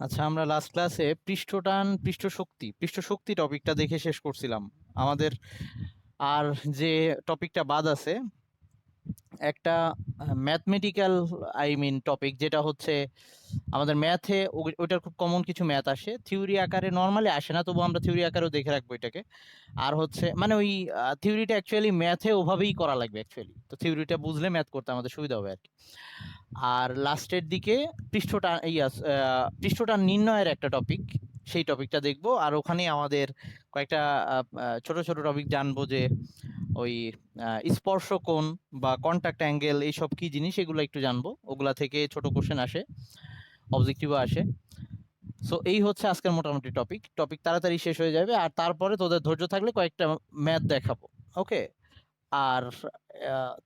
আচ্ছা, আমরা লাস্ট ক্লাসে পৃষ্ঠটান পৃষ্ঠ শক্তি টপিকটা দেখে শেষ করছিলাম আমাদের। আর যে টপিকটা বাদ আছে একটা ম্যাথমেটিক্যাল টপিক, যেটা হচ্ছে আমাদের ম্যাথে ওইটার খুব কমন কিছু ম্যাথ আসে, থিওরি আকারে নর্মালি আসে না, তবু আমরা থিওরি আকারেও দেখে রাখবো এটাকে। আর হচ্ছে মানে ওই থিওরিটা অ্যাকচুয়ালি ম্যাথে ওভাবেই করা লাগবে অ্যাকচুয়ালি, তো থিওরিটা বুঝলে ম্যাথ করতে আমাদের সুবিধা হবে আর কি। আর লাস্টের দিকে পৃষ্ঠটান নির্ণয়ের একটা টপিক, সেই টপিকটা দেখবো। আর ওখানে আমাদের কয়েকটা ছোট ছোট টপিক জানবো, যে ওই স্পর্শ কোণ বা কন্টাক্ট অ্যাঙ্গেল এইসব কি জিনিস, এগুলো একটু জানবো। ওগুলা থেকে ছোট কোশ্চেন আসে, অবজেক্টিভও আসে। সো এই হচ্ছে আজকের মোটামুটি টপিক। টপিক তাড়াতাড়ি শেষ হয়ে যাবে, আর তারপরে তোদের ধৈর্য থাকলে কয়েকটা ম্যাথ দেখাবো। ওকে। আর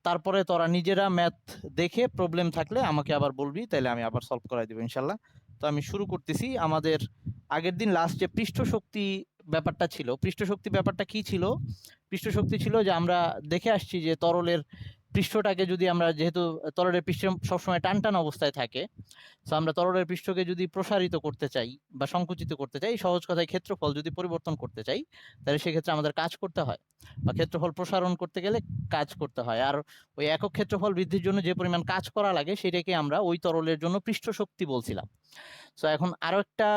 তারপরে তোরা নিজেরা ম্যাথ দেখে প্রবলেম থাকলে আমাকে আবার বলবি, তাহলে আমি আবার সলভ করাই দেবো ইনশাল্লাহ। তো আমি শুরু করতেছি। আমাদের আগের দিন লাস্ট যে পৃষ্ঠ শক্তি ব্যাপারটা ছিল, পৃষ্ঠ শক্তি ব্যাপারটা কি ছিল? পৃষ্ঠ শক্তি ছিল যে আমরা দেখে আসছি যে তরলের পৃষ্ঠটাকে যদি আমরা, যেহেতু তরলের পৃষ্ঠ সবসময় টান টান অবস্থায় থাকে, তো আমরা তরলের পৃষ্ঠকে যদি প্রসারিত করতে চাই বা সংকুচিত করতে চাই, সহজ কথায় ক্ষেত্রফল যদি পরিবর্তন করতে চাই, তাহলে সেক্ষেত্রে আমাদের কাজ করতে হয়, বা ক্ষেত্রফল প্রসারণ করতে গেলে কাজ করতে হয়। আর ওই একক ক্ষেত্রফল বৃদ্ধির জন্য যে পরিমাণ কাজ করা লাগে, সেটাকে আমরা ওই তরলের জন্য পৃষ্ঠ শক্তি বলছিলাম। তো এখন আরো একটা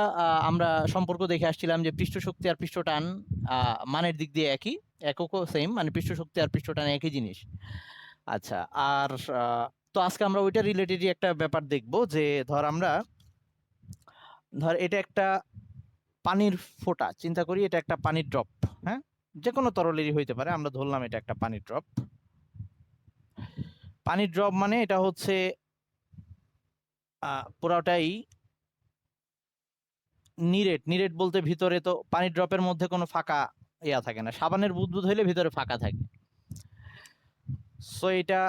আমরা সম্পর্ক দেখে আসছিলাম যে পৃষ্ঠ শক্তি আর পৃষ্ঠ টান মানের দিক দিয়ে একই, এককও সেম, মানে পৃষ্ঠ শক্তি আর পৃষ্ঠ টান একই জিনিস। আচ্ছা। আর তো আজকে আমরা ওইটা রিলেটেডই একটা ব্যাপার দেখব, যে ধর এটা একটা পানির ফোঁটা, চিন্তা করি এটা একটা পানির ড্রপ। হ্যাঁ, যে কোনো তরলেরই হইতে পারে, আমরা ধরলাম এটা একটা পানির ড্রপ। পানির ড্রপ মানে এটা হচ্ছে পুরোটাই নিরেট। নিরেট বলতে ভিতরে তো পানির ড্রপের মধ্যে কোনো ফাঁকা ইয়া থাকে না, সাবানের বুদবুদ হইলে ভিতরে ফাঁকা থাকে। সো এটা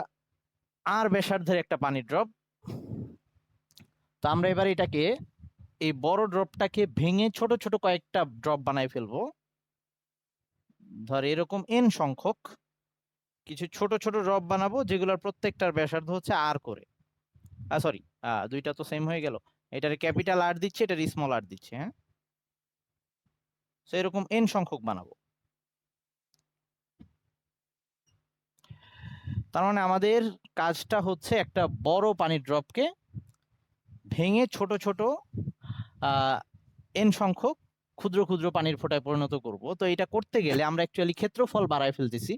আর ব্যাসার্ধের একটা পানির ড্রপ। তো আমরা এবার এটাকে, এই বড় ড্রপটাকে ভেঙে ছোট ছোট কয়েকটা ড্রপ বানাই ফেলবো। ধর এরকম এন সংখ্যক কিছু ছোট ছোট ড্রপ বানাবো, যেগুলোর প্রত্যেকটার ব্যাসার্ধ হচ্ছে আর করে। সরি, দুইটা তো সেম হয়ে গেল। এটার ক্যাপিটাল আর দিচ্ছে, এটার স্মল আর দিচ্ছে। হ্যাঁ, তো এরকম এন সংখ্যক বানাবো। তার মানে আমাদের কাজটা হচ্ছে একটা বড় পানির ড্রপকে ভেঙে ছোট ছোট এন সংখ্যক ক্ষুদ্র ক্ষুদ্র পানির ফোঁটায় পরিণত করব। তো এটা করতে গেলে আমরা অ্যাকচুয়ালি ক্ষেত্রফল বাড়ায় ফেলতেছি।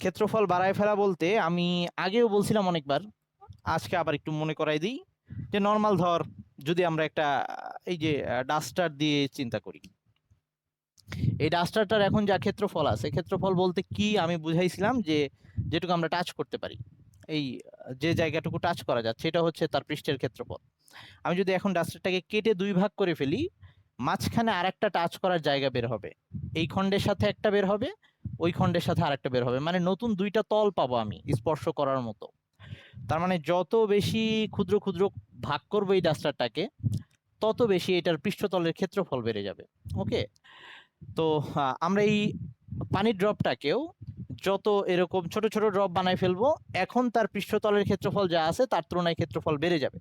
ক্ষেত্রফল বাড়ায় ফেলা বলতে আমি আগেও বলছিলাম অনেকবার, আজকে আবার একটু মনে করাই দিই, যে নর্মাল ধর যদি আমরা একটা এই যে ডাস্টার দিয়ে চিন্তা করি, এই ডাস্টারটার এখন যা ক্ষেত্রফল আছে, ক্ষেত্রফল বলতে কি আমি বুঝাইছিলাম যে যেটুকু আমরা টাচ করতে পারি, এই যে জায়গাটুকু টাচ করা যাচ্ছে, এটা হচ্ছে তার পৃষ্ঠের ক্ষেত্রফল। আমি যদি এখন ডাস্টারটাকে কেটে দুই ভাগ করে ফেলি, মাঝখানে আরেকটা টাচ করার জায়গা বের হবে, এই খণ্ডের সাথে একটা বের হবে, ওই খণ্ডের সাথে আরেকটা বের হবে, মানে নতুন দুইটা তল পাবো আমি স্পর্শ করার মতো। তার মানে যত বেশি ক্ষুদ্র ক্ষুদ্র ভাগ করবো এই ডাস্টারটাকে, তত বেশি এটার পৃষ্ঠতলের ক্ষেত্রফল বেড়ে যাবে। ওকে। তো আমরা এই পানির ড্রপটাকেও যত এরকম ছোট ছোট ড্রপ বানাই ফেলবো, এখন তার পৃষ্ঠতলের ক্ষেত্রফল যা আছে তার তুলনায় ক্ষেত্রফল বেড়ে যাবে।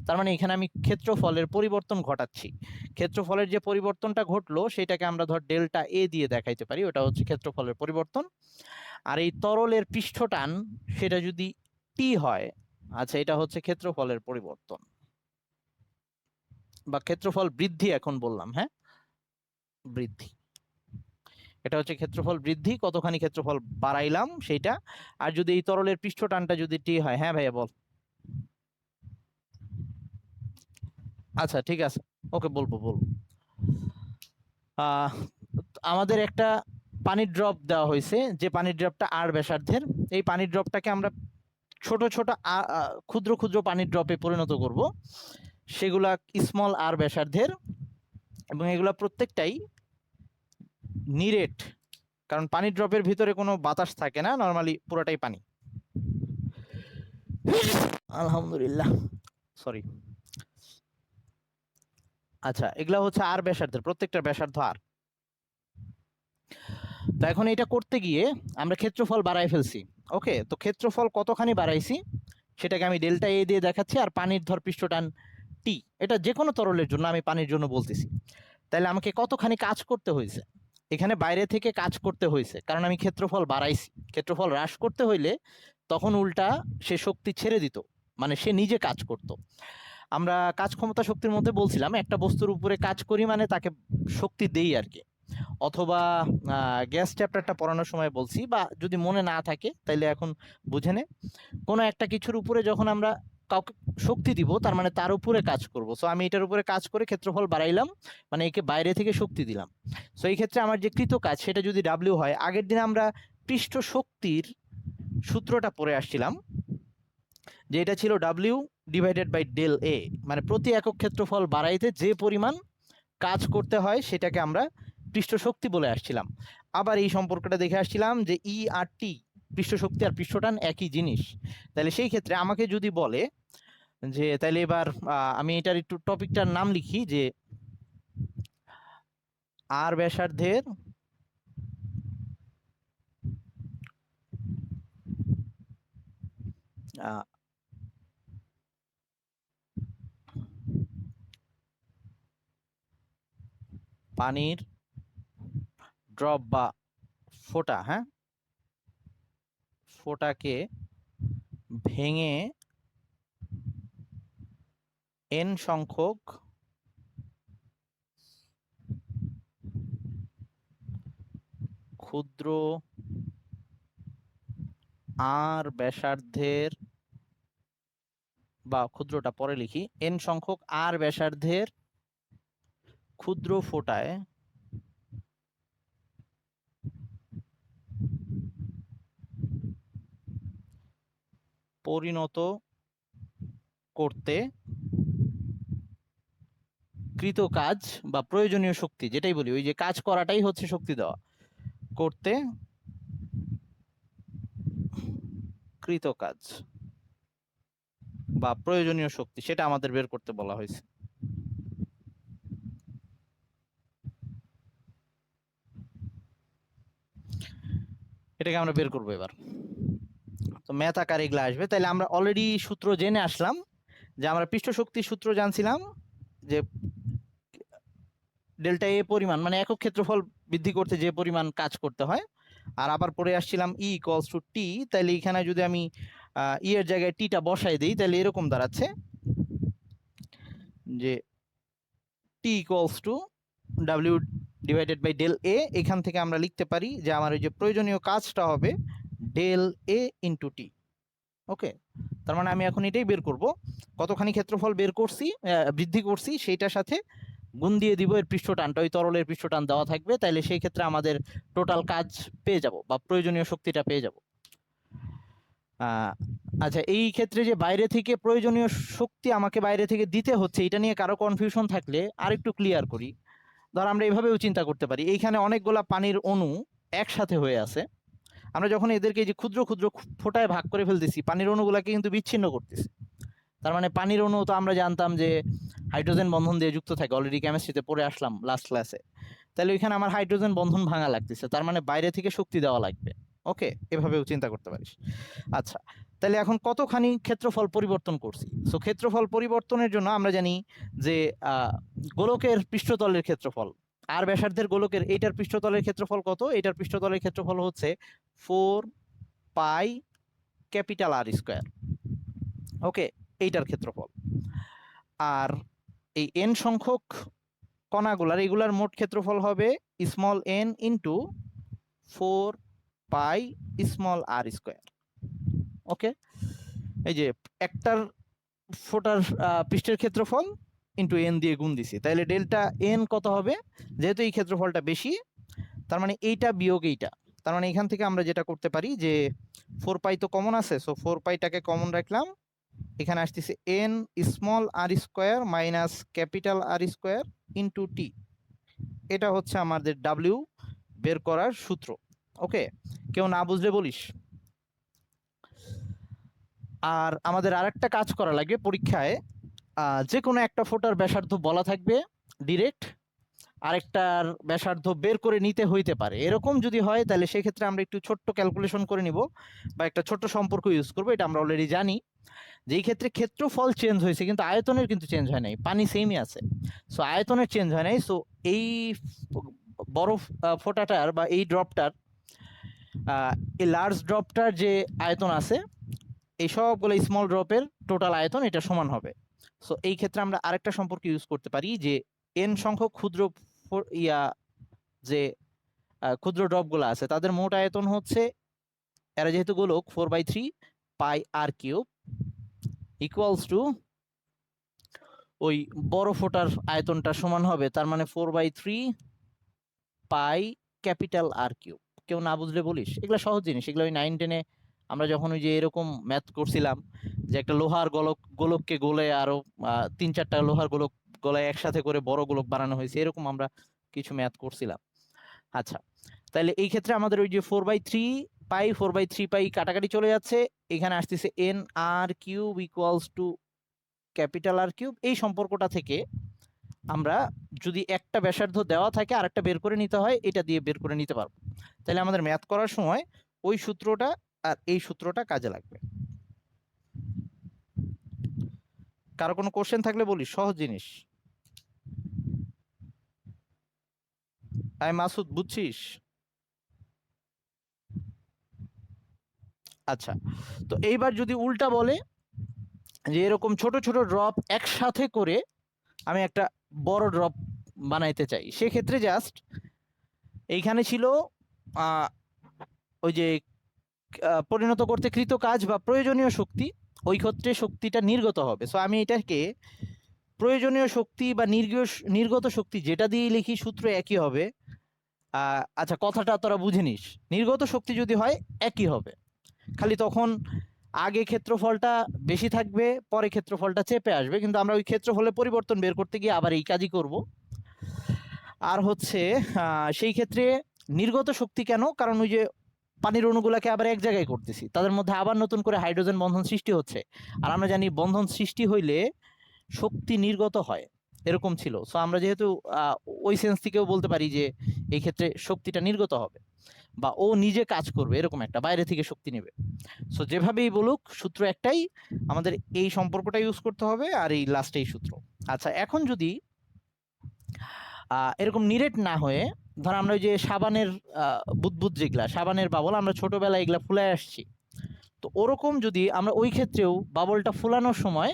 তার মানে এখানে আমি ক্ষেত্রফলের পরিবর্তন ঘটাচ্ছি। ক্ষেত্রফলের যে পরিবর্তনটা ঘটলো, সেটাকে আমরা ধর ডেল্টা এ দিয়ে দেখাইতে পারি, ওটা হচ্ছে ক্ষেত্রফলের পরিবর্তন। আর এই তরলের পৃষ্ঠটান সেটা যদি টি হয়, আচ্ছা, এটা হচ্ছে ক্ষেত্রফলের পরিবর্তন বা ক্ষেত্রফল বৃদ্ধি এখন বললাম। হ্যাঁ, বৃদ্ধি, এটা হচ্ছে ক্ষেত্রফল বৃদ্ধি, কতখানি ক্ষেত্রফল বাড়াইলাম সেইটা। আর যদি এই তরলের পৃষ্ঠটানটা যদি টি হয়, হ্যাঁ ভাইয়া বল। আচ্ছা ঠিক আছে, ওকে, বলবো বলবো। আহ, আমাদের একটা পানির ড্রপ দেওয়া হয়েছে, যে পানির ড্রপটা আর ব্যাসার্ধের। এই পানির ড্রপটাকে আমরা ছোট ছোট ক্ষুদ্র ক্ষুদ্র পানির ড্রপে পরিণত করব, সেগুলা স্মল আর ব্যাসার্ধের, এবং এগুলা প্রত্যেকটাই নিরেট, কারণ পানির ড্রপের ভিতরে কোনো বাতাস থাকে না, নর্মালি পুরোটাই পানি। আলহামদুলিল্লাহ, সরি। আচ্ছা, এগুলা হচ্ছে আর ব্যাসার্ধের, প্রত্যেকটা ব্যাসার্ধ আর। তো এখন এটা করতে গিয়ে আমরা ক্ষেত্রফল বাড়াই ফেলছি। ওকে, তো ক্ষেত্রফল কতখানি বাড়াইছি সেটাকে আমি ডেল্টা এ দিয়ে দেখাচ্ছি, আর পানির ধর পৃষ্ঠটান টি, এটা যে কোনো তরলের জন্য, আমি পানির জন্য বলতেছি, তাহলে আমাকে কতখানি কাজ করতে হয়েছে? এখানে বাইরে থেকে কাজ করতে হয়েছে, কারণ আমি ক্ষেত্রফল বাড়াইছি। ক্ষেত্রফল হ্রাস করতে হইলে তখন উল্টা সে শক্তি ছেড়ে দিত, মানে সে নিজে কাজ করত। আমরা কাজ ক্ষমতা শক্তির মধ্যে বলছিলাম একটা বস্তুর উপরে কাজ করি মানে তাকে শক্তি দেই আর কি। অথবা গ্যাস চ্যাপ্টারটা পড়ানোর সময় বলছি, বা যদি মনে না থাকে তাইলে এখন বুঝে নে, কোনো একটা কিছুর উপরে যখন আমরা কাউকে শক্তি দিব তার মানে তার উপরে কাজ করব। সো আমি এটার উপরে কাজ করে ক্ষেত্রফল বাড়াইলাম, মানে একে বাইরে থেকে শক্তি দিলাম। সো এই ক্ষেত্রে আমার যে কৃত কাজ সেটা যদি ডাব্লিউ হয়, আগের দিন আমরা পৃষ্ঠ শক্তির সূত্রটা পড়ে আসছিলাম যে এটা ছিল ডাব্লিউ ডিভাইডেড বাই ডেল এ, মানে প্রতি একক ক্ষেত্রফল বাড়াইতে যে পরিমাণ কাজ করতে হয় সেটাকে আমরা পৃষ্ঠ শক্তি বলে আসছিলাম। আবার এই সম্পর্কটা দেখে আসছিলাম যে ই আর টি, পৃষ্ঠ শক্তি আর পৃষ্ঠটান একই জিনিস। তাহলে সেই ক্ষেত্রে আমাকে যদি বলে যে, তাহলে এবার আমি এটার একটু টপিকটার নাম লিখি যে আর ব্যাসার্ধের পানির ড্রপ বা ফোঁটা, হ্যাঁ, ফোঁটাকে ভেঙে এন সংখ্যক ক্ষুদ্র আর ব্যাসার্ধের, বা ক্ষুদ্রটা পরে লিখি, এন সংখ্যক আর ব্যাসার্ধের ক্ষুদ্র ফোঁটায় পরিণত করতে কৃত কাজ বা প্রয়োজনীয় শক্তি, যেটাই বলি ওই যে কাজ করাটাই হচ্ছে শক্তি দেওয়া, করতে কৃত কাজ বা প্রয়োজনীয় শক্তি, সেটা আমাদের বের করতে বলা হয়েছে। এটাকে আমরা বের করবো এবার। তো ম্যাথ আকারে এগুলো আসবে। তাহলে আমরা অলরেডি সূত্র জেনে আসলাম যে আমরা পৃষ্ঠ শক্তির সূত্র জানছিলাম যে ডেল্টা এ পরিমাণ, মানে একক ক্ষেত্রফল বৃদ্ধি করতে যে পরিমাণ কাজ করতে হয়। আর আবার পরে আসছিলাম ই ইকুয়ালস টু টি, তাহলে এখানে যদি আমি ই এর জায়গায় টিটা বসাই দিই তাহলে এরকম দাঁড়াচ্ছে যে T equals to W divided by del A. এখান থেকে আমরা লিখতে পারি যে আমার ওই যে প্রয়োজনীয় কাজটা হবে ডেল এ ইন্টু টি। ওকে, তার মানে আমি এখন এটাই বের করব, কতখানি ক্ষেত্রফল বের করছি, বৃদ্ধি করছি, সেইটার সাথে গুণ দিয়ে দিব এর পৃষ্ঠটানটা, ওই তরলের পৃষ্ঠটান দেওয়া থাকবে, তাইলে সেই ক্ষেত্রে আমাদের টোটাল কাজ পেয়ে যাব বা প্রয়োজনীয় শক্তিটা পেয়ে যাব। আচ্ছা, এই ক্ষেত্রে যে বাইরে থেকে প্রয়োজনীয় শক্তি আমাকে বাইরে থেকে দিতে হচ্ছে, এটা নিয়ে কারো কনফিউশন থাকলে আরেকটু ক্লিয়ার করি। ধর আমরা এইভাবেও চিন্তা করতে পারি, এইখানে অনেকগুলা পানির অণু একসাথে হয়ে আছে, আমরা যখন এদেরকে যে ক্ষুদ্র ক্ষুদ্র ফোঁটায় ভাগ করে ফেলতেছি, পানির অণুগুলাকে কিন্তু বিচ্ছিন্ন করতেছি। তার মানে পানির অণু তো আমরা জানতাম যে হাইড্রোজেন বন্ধন দিয়ে যুক্ত থাকে, অলরেডি কেমিস্ট্রিতে পড়ে আসলাম লাস্ট ক্লাসে। তাহলে ওইখানে আমার হাইড্রোজেন বন্ধন ভাঙা লাগতেছে, তার মানে বাইরে থেকে শক্তি দেওয়া লাগবে। ওকে, এভাবেও চিন্তা করতে পারিস। আচ্ছা, তাহলে এখন কতখানি ক্ষেত্রফল পরিবর্তন করছি? সো ক্ষেত্রফল পরিবর্তনের জন্য আমরা জানি যে গোলকের পৃষ্ঠতলের ক্ষেত্রফল, আর ব্যাসার্ধের গোলকের এইটার পৃষ্ঠতলের ক্ষেত্রফল কত? এটার পৃষ্ঠতলের ক্ষেত্রফল হচ্ছে 4 পাই ক্যাপিটাল আর স্কোয়ার। ওকে, এইটার ক্ষেত্রফল। আর এই এন সংখ্যক কণাগুলার, এগুলার মোট ক্ষেত্রফল হবে small n into 4 pi small r square. Okay, এই যে একটার ফোটার পৃষ্ঠের ক্ষেত্রফল ইন্টু এন দিয়ে গুণ দিছি, তাহলে ডেল্টা এন কত হবে? যেহেতু এই ক্ষেত্রফলটা বেশি, তার মানে এইটা বিয়োগ এইটা, তার মানে এখান থেকে আমরা যেটা করতে পারি যে 4 পাই তো কমন আছে, সো 4 পাইটাকে কমন রাখলাম, এখানে আসতেছে n small r square minus capital R square into T. এটা হচ্ছে আমাদের ডাব্লিউ বের করার সূত্র। ওকে, কেউ না বুঝলে বলিস। আর আমাদের আরেকটা কাজ করা লাগবে পরীক্ষায়, যে কোনো একটা ফোটার ব্যাসার্ধ বলা থাকবে ডিরেক্ট, আরেকটার ব্যাসার্ধ বের করে নিতে হইতে পারে। এরকম যদি হয় তাহলে সেক্ষেত্রে আমরা একটু ছোট্ট ক্যালকুলেশন করে নিব বা একটা ছোট্ট সম্পর্ক ইউজ করবো। এটা আমরা অলরেডি জানি, যেই ক্ষেত্রে ক্ষেত্রফল চেঞ্জ হয়েছে কিন্তু আয়তনের কিন্তু চেঞ্জ হয় নাই, পানি সেমই আছে। সো আয়তনের চেঞ্জ হয় নাই। সো এই বরফ ফোঁটাটার বা এই ড্রপটার, এই লার্জ ড্রপটার যে আয়তন আছে, এই সবগুলো স্মল ড্রপের টোটাল আয়তন এটা সমান হবে। সো এই ক্ষেত্রে আমরা আরেকটা সম্পর্ক ইউজ করতে পারি যে এন সংখ্যক ক্ষুদ্র যে ক্ষুদ্র ড্রপগুলো আছে তাদের মোট আয়তন হচ্ছে, এরা যেহেতু গোলক, 4/3 পাই আর কিউব ইকুয়ালস টু ওই বড় ফোটার আয়তনটা সমান হবে, তার মানে 4/3 পাই ক্যাপিটাল আর কিউব। কেউ না বুঝলে বলিস, এগুলো সহজ জিনিস, এগুলো ওই 9-10-এ আমরা যখন ওই যে এরকম ম্যাথ করছিলাম যে একটা লোহার গোলককে গলে আরো 3-4টা লোহার গোলক গলায় একসাথে করে বড় গোলক বানানো হয়েছে, এরকম আমরা কিছু ম্যাথ করছিলাম। আচ্ছা, তাহলে এই ক্ষেত্রে আমাদের ওই যে 4/3 পাই কাটাকাটি চলে যাচ্ছে, এখানে আসতেছে N R cube equals to capital R cube. এই সম্পর্কটা থেকে আমরা যদি একটা ব্যাসার্ধ দেওয়া থাকে আর একটা বের করে নিতে হয়, এটা দিয়ে বের করে নিতে পারবো। তাহলে আমাদের ম্যাথ করার সময় ওই সূত্রটা আর এই সূত্রটা কাজে লাগবে। কারো কোনো কোশ্চেন থাকলে বলি, সহজ জিনিস। আই মাসুদ, বুঝছিস? আচ্ছা, তো এইবার যদি উল্টা বলে যে এরকম ছোট ছোট ড্রপ একসাথে করে আমি একটা বড় ড্রপ বানাইতে চাই, সেক্ষেত্রে জাস্ট এইখানে ছিল ওই যে পরিণত করতে কৃত কাজ বা প্রয়োজনীয় শক্তি, ওই ক্ষেত্রে শক্তিটা নির্গত হবে। সো আমি এটাকে প্রয়োজনীয় শক্তি বা নির্গত শক্তি যেটা দিয়ে লিখি সূত্র একই হবে। আচ্ছা, কথাটা তোরা বুঝে নিস, নির্গত শক্তি যদি হয় একই হবে, খালি তখন আগে ক্ষেত্রফলটা বেশি থাকবে, পরে ক্ষেত্রফলটা চেপে আসবে, কিন্তু আমরা ওই ক্ষেত্রফলের পরিবর্তন বের করতে গিয়ে আবার এই কাজই করব। আর হচ্ছে সেই ক্ষেত্রে নির্গত শক্তি কেন, কারণ ওই যে পানির অণুগুলোকে আবার এক জায়গায় করতেছি, তাদের মধ্যে আবার নতুন করে হাইড্রোজেন বন্ধন সৃষ্টি হচ্ছে, আর আমরা জানি বন্ধন সৃষ্টি হইলে শক্তি নির্গত হয়, এরকম ছিল। সো আমরা যেহেতু ওই সেন্স থেকেও বলতে পারি যে এই ক্ষেত্রে শক্তিটা নির্গত হবে বা ও নিজে কাজ করবে, এরকম একটা বাইরে থেকে শক্তি নেবে। সো যেভাবেই বলুক সূত্র একটাই, আমাদের এই সম্পর্কটা ইউজ করতে হবে আর এই লাস্টে এই সূত্র। আচ্ছা, এখন যদি এরকম নিরেট না হয়ে, ধর আমরা ওই যে সাবানের বুদবুদ, যেগুলা সাবানের বাবল আমরা ছোটবেলায় এগুলা ফুলায় আসছি, তো ওরকম যদি আমরা ওই ক্ষেত্রেও বাবলটা ফুলানোর সময়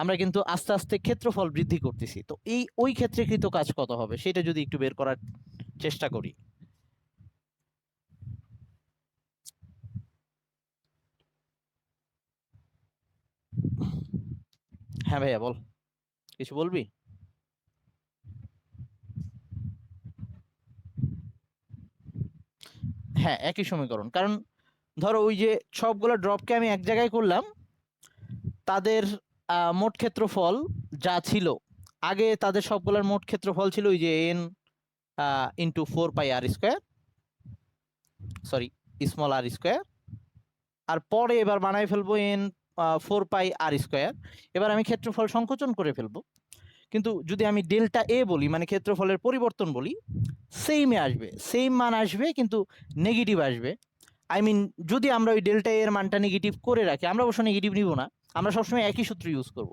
আমরা কিন্তু আস্তে আস্তে ক্ষেত্রফল বৃদ্ধি করতেছি, তো এই ওই ক্ষেত্রে কৃত কাজ কত হবে সেটা যদি একটু বের করার চেষ্টা করি। হ্যাঁ ভাইয়া বল, কিছু বলবি? হ্যাঁ, একই সমীকরণ, কারণ ধরো ওই যে সবগুলো ড্রপকে আমি এক জায়গায় করলাম, তাদের মোট ক্ষেত্রফল যা ছিল আগে, তাদের সবগুলোর মোট ক্ষেত্রফল ছিল ওই যে N into 4 pi r square, sorry small r square, আর পরে এবার বানাই ফেলবো এন 4 পাই আর স্কোয়ার। এবার আমি ক্ষেত্রফল সংকোচন করে ফেলবো, কিন্তু যদি আমি ডেল্টা এ বলি মানে ক্ষেত্রফলের পরিবর্তন বলি, সেমে আসবে, সেম মান আসবে কিন্তু নেগেটিভ আসবে। আই মিন যদি আমরা ওই ডেল্টা এর মানটা নেগেটিভ করে রাখি, আমরা অবশ্য নেগেটিভ নিব না, আমরা সবসময় একই সূত্র ইউজ করব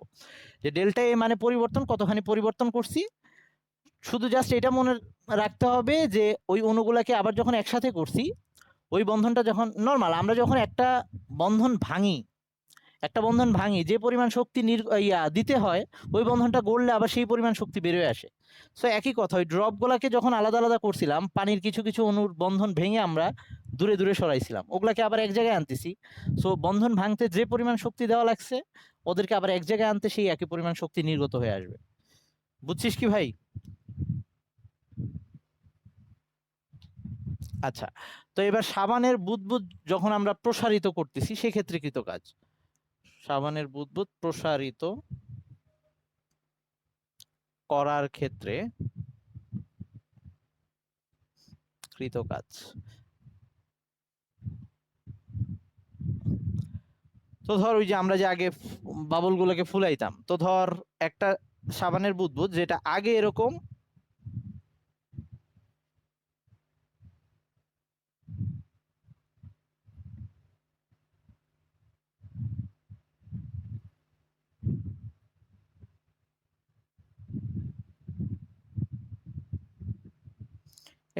যে ডেল্টা এ মানে পরিবর্তন, কতখানি পরিবর্তন করছি। শুধু জাস্ট এটা মনে রাখতে হবে যে ওই অণুগুলাকে আবার যখন একসাথে করছি, ওই বন্ধনটা যখন নর্মাল, আমরা যখন একটা বন্ধন ভাঙি যে পরিমাণ শক্তি দিতে হয়, ওই বন্ধনটা গড়লে আবার সেই পরিমাণ শক্তি বেরোয় আসে। সো একই কথা, ওই ড্রপগুলোকে যখন আলাদা আলাদা করছিলাম, পানির কিছু কিছু অণুর বন্ধন ভেঙে আমরা দূরে দূরে সরাইছিলাম, ওগুলাকে আবার এক জায়গায় আনতেছি। সো বন্ধন ভাঙতে যে পরিমাণ শক্তি দেওয়া লাগছে, ওদেরকে আবার এক জায়গায় আনতে সেই একই পরিমাণ শক্তি নির্গত হয়ে আসবে। বুঝছিস কি ভাই? আচ্ছা, তো এবার সাবানের বুদবুদ যখন আমরা প্রসারিত করতেছি সেক্ষেত্রে কৃত কাজ, সাবানের বুদবুদ প্রসারিত করার ক্ষেত্রে কৃত কাজ। তো ধর ওই যে আমরা যে আগে বাবলগুলোকে ফুলাইতাম, তো ধর একটা সাবানের বুদবুদ যেটা আগে এরকম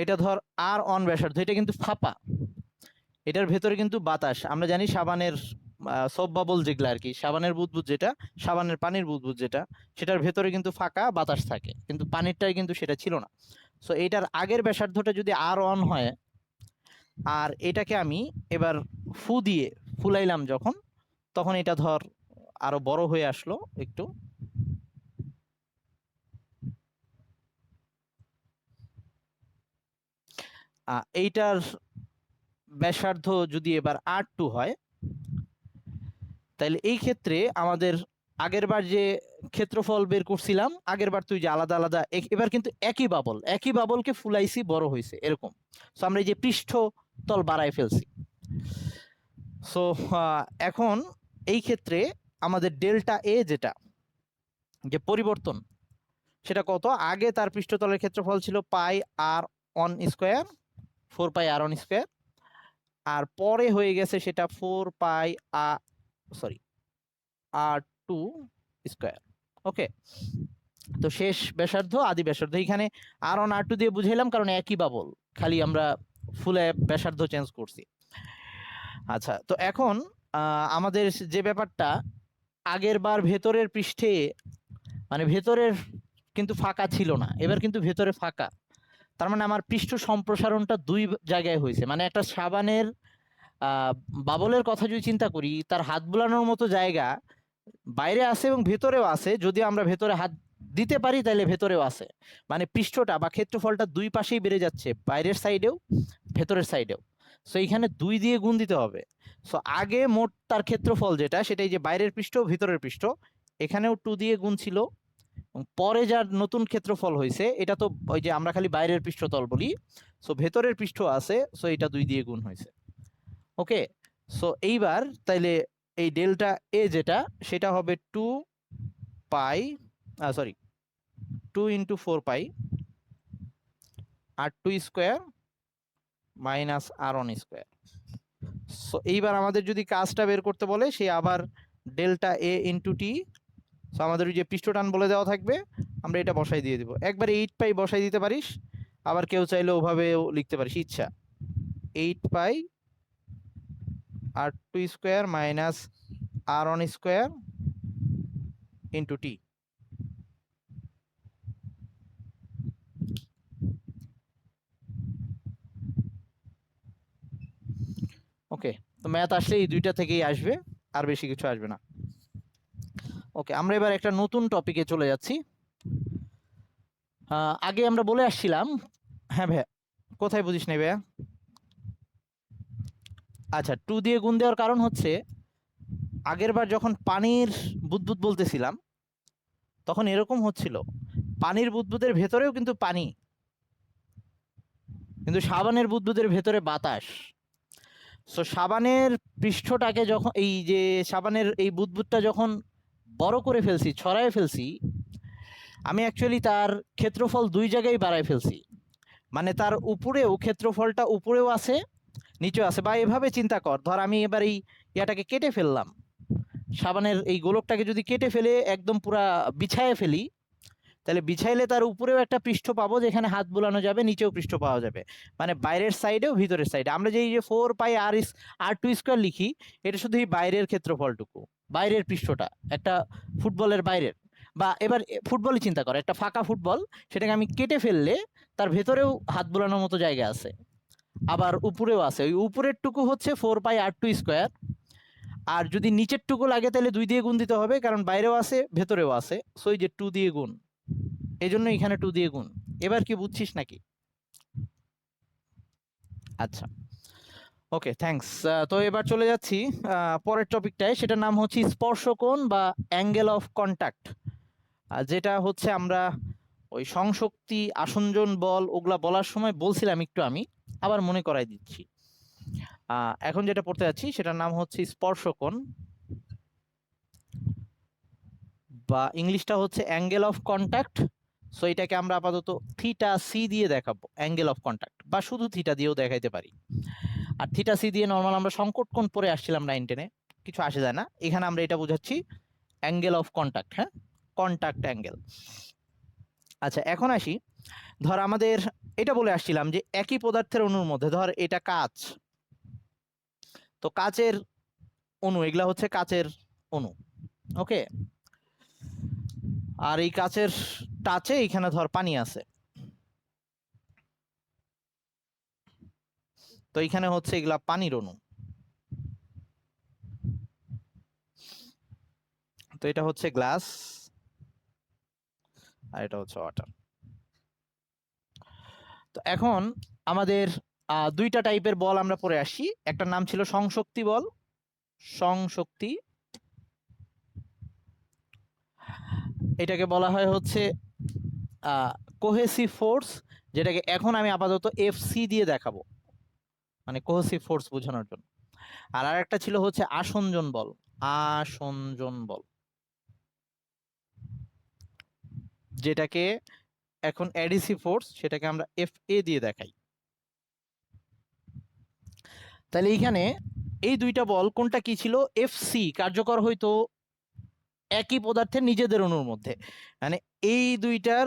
এটা ধর আর অন ব্যাসার্ধ, এটা কিন্তু ফাঁপা, এটার ভেতরে কিন্তু বাতাস, আমরা জানি সাবানের সোপ বাবল যেগুলো আর কি, সাবানের বুদবুদ যেটা, সাবানের পানির বুদবুদ যেটা, সেটার ভেতরে কিন্তু ফাঁকা বাতাস থাকে, কিন্তু পানিরটাই কিন্তু সেটা ছিল না। সো এটার আগের ব্যাসার্ধটা যদি আর অন হয়, আর এটাকে আমি এবার ফু দিয়ে ফুলাইলাম যখন, তখন এটা ধর আরো বড় হয়ে আসলো একটু। এইটার ব্যাসার্ধ যদি এবার R2 হয়, তাহলে এই ক্ষেত্রে আমাদের আগেরবার যে ক্ষেত্রফল বের করছিলাম, আগেরবার তুই যে আলাদা আলাদা, এবার কিন্তু একই বাবলকে ফুলাইছি, বড় হয়েছে এরকম। সো আমরা এই যে পৃষ্ঠতল বাড়ায় ফেলছি। সো এখন এই ক্ষেত্রে আমাদের ডেল্টা এ যেটা যে পরিবর্তন, সেটা কত? আগে তার পৃষ্ঠতলের ক্ষেত্রফল ছিল pi r one square, 4 pi r one square, আর পরে হয়ে গেছে সেটা 4 পাই R2 স্কোয়ার। ওকে, তো শেষ ব্যাসার্ধ আদি ব্যাসার্ধ, এখানে R1 R2 দিয়ে বুঝাইলাম কারণ একই বাবল, খালি আমরা ফুলে ব্যাসার্ধ চেঞ্জ করছি। আচ্ছা, তো এখন আমাদের যে ব্যাপারটা, আগের বার ভেতরের পৃষ্ঠে মানে ভেতরের কিন্তু ফাঁকা ছিল না, এবার কিন্তু ভেতরে ফাঁকা, তার মানে আমার পৃষ্ঠ সম্প্রসারণটা দুই জায়গায় হয়েছে। মানে একটা সাবানের বাবলের কথা যদি চিন্তা করি, তার হাত বুলানোর মতো জায়গা বাইরে আছে এবং ভেতরেও আছে, যদি আমরা ভেতরে হাত দিতে পারি তাহলে ভেতরেও আছে, মানে পৃষ্ঠটা বা ক্ষেত্রফলটা দুই পাশেই বেড়ে যাচ্ছে, বাইরের সাইডেও ভেতরের সাইডেও। সো এইখানে 2 দিয়ে গুণ দিতে হবে। সো আগে মোট তার ক্ষেত্রফল যেটা, সেটাই যে বাইরের পৃষ্ঠ ভিতরের পৃষ্ঠ, এখানেও 2 দিয়ে গুণ ছিল, পরে যার নতুন ক্ষেত্রফল হয়েছে এটা তো ওই যে আমরা খালি বাইরের পৃষ্ঠতল বলি, সো ভেতরের পৃষ্ঠ আছে, সো এটা 2 দিয়ে গুণ হয়েছে। ওকে, সো এইবার তাইলে এই ডেল্টা এ যেটা, সেটা হবে 2 পাই 2 ইন্টু 4 পাই R2 square minus R1 square. So এইবার আমাদের যদি কাজটা বের করতে বলে, সে আবার ডেল্টা এ ইন্টু টি, সো আমাদের ওই যে পৃষ্ঠটান বলে দেওয়া থাকবে, আমরা এটা বসাই দিয়ে দিব। একবারে 8 পাই বসাই দিতে পারিস, আবার কেউ চাইলে ওভাবেও লিখতে পারিস, ইচ্ছা। 8 pi R2 square minus R1 square into T. Okay, তো ম্যাথ আসলে এই দুইটা থেকেই আসবে, আর বেশি কিছু আসবে না। ওকে, আমরা এবার একটা নতুন টপিকে চলে যাচ্ছি। আগে আমরা বলে আসছিলাম, হ্যাঁ ভাইয়া, কোথায় বুঝিস নাই ভাইয়া? আচ্ছা, 2 দিয়ে গুণ দেওয়ার কারণ হচ্ছে, আগের বার যখন পানির বুদবুদ বলতেছিলাম তখন এরকম হচ্ছিল, পানির বুদবুদের ভেতরেও কিন্তু পানি, কিন্তু সাবানের বুদবুদের ভেতরে বাতাস। সো সাবানের পৃষ্ঠটাকে যখন এই যে সাবানের এই বুদবুদটা যখন বড় করে ফেলছি, ছড়ায় ফেলছি, আমি অ্যাকচুয়ালি তার ক্ষেত্রফল দুই জায়গায় বাড়ায় ফেলছি। মানে তার উপরেও ক্ষেত্রফলটা উপরেও আছে, নিচেও আছে। বা এভাবে চিন্তা কর, ধর আমি এবার এই ইয়াটাকে কেটে ফেললাম, সাবানের এই গোলকটাকে যদি কেটে ফেলে একদম পুরা বিছায়ে ফেলি, তাহলে বিছাইলে তার উপরেও একটা পৃষ্ঠ পাবো যেখানে হাত বুলানো যাবে, নিচেও পৃষ্ঠ পাওয়া যাবে, মানে বাইরের সাইডেও ভিতরের সাইডে। আমরা যে এই যে 4 পাই R2 স্কোয়ার লিখি, এটা শুধু এই বাইরের ক্ষেত্রফলটুকু, বাইরের পৃষ্ঠটা একটা ফুটবলের বাইরের। বা এবার ফুটবলই চিন্তা কর, একটা ফাঁকা ফুটবল, সেটাকে আমি কেটে ফেললে তার ভেতরেও হাত বুলানোর মতো জায়গা আছে, আবার উপরেও আছে। ওই উপরের টুকু হচ্ছে 4 পাই R2 স্কোয়ার, আর যদি নিচের টুকু লাগে তাহলে 2 দিয়ে গুণ দিতে হবে, কারণ বাইরেও আছে ভেতরেও আছে। সো এই যে 2 দিয়ে গুণ, এই জন্য এখানে 2 দিয়ে গুণ। এবার কি বুঝছিস নাকি? আচ্ছা, ওকে, থ্যাঙ্কস। তো এবার চলে যাচ্ছি পরের টপিকটায়, সেটার নাম হচ্ছে স্পর্শকোণ বা অ্যাঙ্গেল অফ কন্ট্যাক্ট, যেটা হচ্ছে আমরা ওই সংশক্তি, আসঞ্জন বল ওগুলা বলার সময় বলছিলাম একটু, আমি আবার মনে করাই দিচ্ছি। এখন যেটা পড়তে যাচ্ছি সেটার নাম হচ্ছে স্পর্শকোণ, বা ইংলিশটা হচ্ছে অ্যাঙ্গেল অফ কন্ট্যাক্ট। সো এটাকে আমরা আপাতত থিটা সি দিয়ে দেখাবো, অ্যাঙ্গেল অফ কন্ট্যাক্ট, বা শুধু থিটা দিয়েও দেখাইতে পারি। আর থিটা সি দিয়ে নর্মাল আমরা সংকট কোণ পরে আসছিলাম 9-10-এ, কিছু আসে যায় না। এখানে আমরা এটা বোঝাচ্ছি অ্যাঙ্গেল অফ কন্ট্যাক্ট, হ্যাঁ, কন্ট্যাক্ট অ্যাঙ্গেল। আচ্ছা, এখন আসি, ধর আমাদের এটা বলে আসছিলাম যে একই পদার্থের অণুর মধ্যে, ধর এটা কাঁচ, তো কাচের অণু, এগুলা হচ্ছে কাচের অণু, ওকে। আর এই কাচের টাচে এখানে ধর পানি আছে, তো এখানে হচ্ছে এগুলা পানির অণু। তো এটা হচ্ছে গ্লাস আর এটা হচ্ছে ওয়াটার। তো এখন আমাদের দুইটা টাইপের বল আমরা পড়ে আসি। একটার নাম ছিল সংশক্তি বল, সংশক্তি, এটাকে বলা হয় হচ্ছে কোহেসিভ ফোর্স, যেটাকে এখন আমি আপাতত এফসি দিয়ে দেখাবো, মানে কোহেসিভ ফোর্স বোঝানোর জন্য। আর আরেকটা ছিল হচ্ছে আসঞ্জন বল, আসঞ্জন বল, যেটাকে এখন অ্যাডিসিভ ফোর্স, সেটাকে আমরা এফ এ দিয়ে দেখাই। তাহলে এইখানে এই দুইটা বল কোনটা কি ছিল, এফসি কার্যকর হইতো একই পদার্থের নিজেদের অণুর মধ্যে, মানে এই দুইটার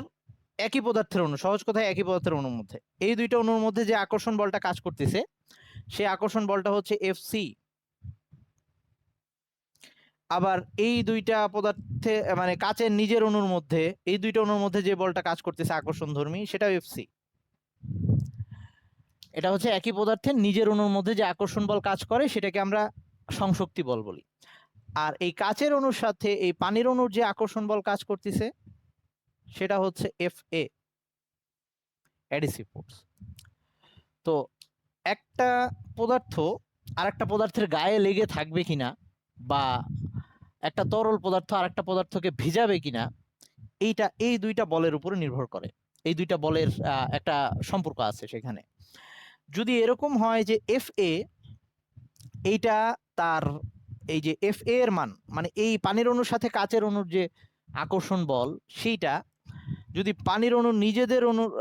একই পদার্থের অণু, সহজ কথায় একই পদার্থের অণুর মধ্যে এই দুইটা অণুর মধ্যে যে আকর্ষণ বলটা কাজ করতেছে, সেই আকর্ষণ বলটা হচ্ছে এফসি। আবার এই দুইটা পদার্থে মানে কাচের নিজের অণুর মধ্যে, এই দুইটা অণুর মধ্যে যে বলটা কাজ করতেছে আকর্ষণ ধর্মী, সেটাও এফসি। এটা হচ্ছে একই পদার্থের নিজের অণুর মধ্যে যে আকর্ষণ বল কাজ করে, সেটাকে আমরা সংশক্তি বল বলি। আর এই কাচের অণুর সাথে এই পানির অণুর যে আকর্ষণ বল কাজ করতেছে, সেটা হচ্ছে এফ এ, অ্যাডিসিভ ফোর্স। তো একটা পদার্থ আর একটা পদার্থের গায়ে লেগে থাকবে কিনা, বা একটা তরল পদার্থ আর একটা পদার্থকে ভিজাবে কিনা, এইটা এই দুইটা বলের উপরে নির্ভর করে। এই দুইটা বলের একটা সম্পর্ক আছে সেখানে। যদি এরকম হয় যে এফ এ, এইটা তার এই যে এফ এ এর মান, মানে এই পানির অণুর সাথে কাচের অণুর যে আকর্ষণ বল, সেইটা যদি পানির অণু নিজেদের অণুর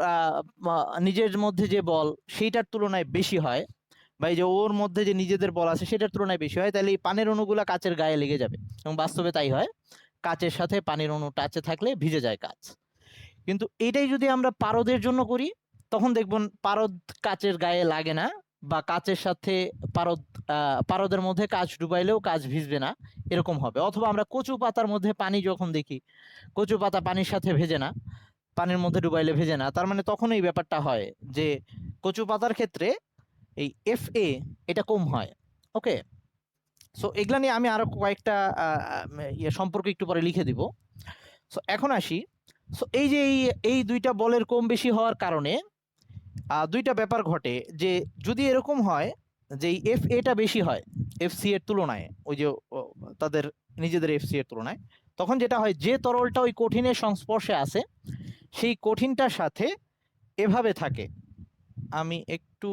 নিজের মধ্যে যে বল সেইটার তুলনায় বেশি হয়, বা এই যে ওর মধ্যে যে নিজেদের বল আছে সেটার তুলনায় বেশি হয়, তাহলে এই পানির অণুগুলা কাচের গায়ে লেগে যাবে, এবং বাস্তবে তাই হয়। কাচের সাথে পানির অণু টাচে থাকলে ভিজে যায় কাচ। কিন্তু এটাই যদি আমরা পারদের জন্য করি, তখন দেখবেন পারদ কাচের গায়ে লাগে না, বা কাচের সাথে পারদ পারদের মধ্যে কাচ ডুবাইলেও কাচ ভিজবে না, এরকম হবে। অথবা আমরা কচু পাতার মধ্যে পানি যখন দেখি, কচু পাতা পানির সাথে ভেজে না, পানির মধ্যে ডুবাইলে ভেজে না, তার মানে তখন এই ব্যাপারটা হয় যে কচু পাতার ক্ষেত্রে এই এফ এ এটা কম হয়, ওকে। সো এগুলা নিয়ে আমি আরো কয়েকটা ইয়ে সম্পর্ক একটু পরে লিখে দিব। সো এখন আসি, সো এই যে এই দুইটা বলের কম বেশি হওয়ার কারণে দুইটা ব্যাপার ঘটে, যে যদি এরকম হয় যে এফ এটা বেশি হয় এফ সি এর তুলনায়, ওই যে তাদের নিজেদের এফ সি এর তুলনায়, তখন যেটা হয় যে তরলটা ওই কঠিনের সংস্পর্শে আছে, সেই কঠিনটার সাথে এভাবে থাকে। আমি একটু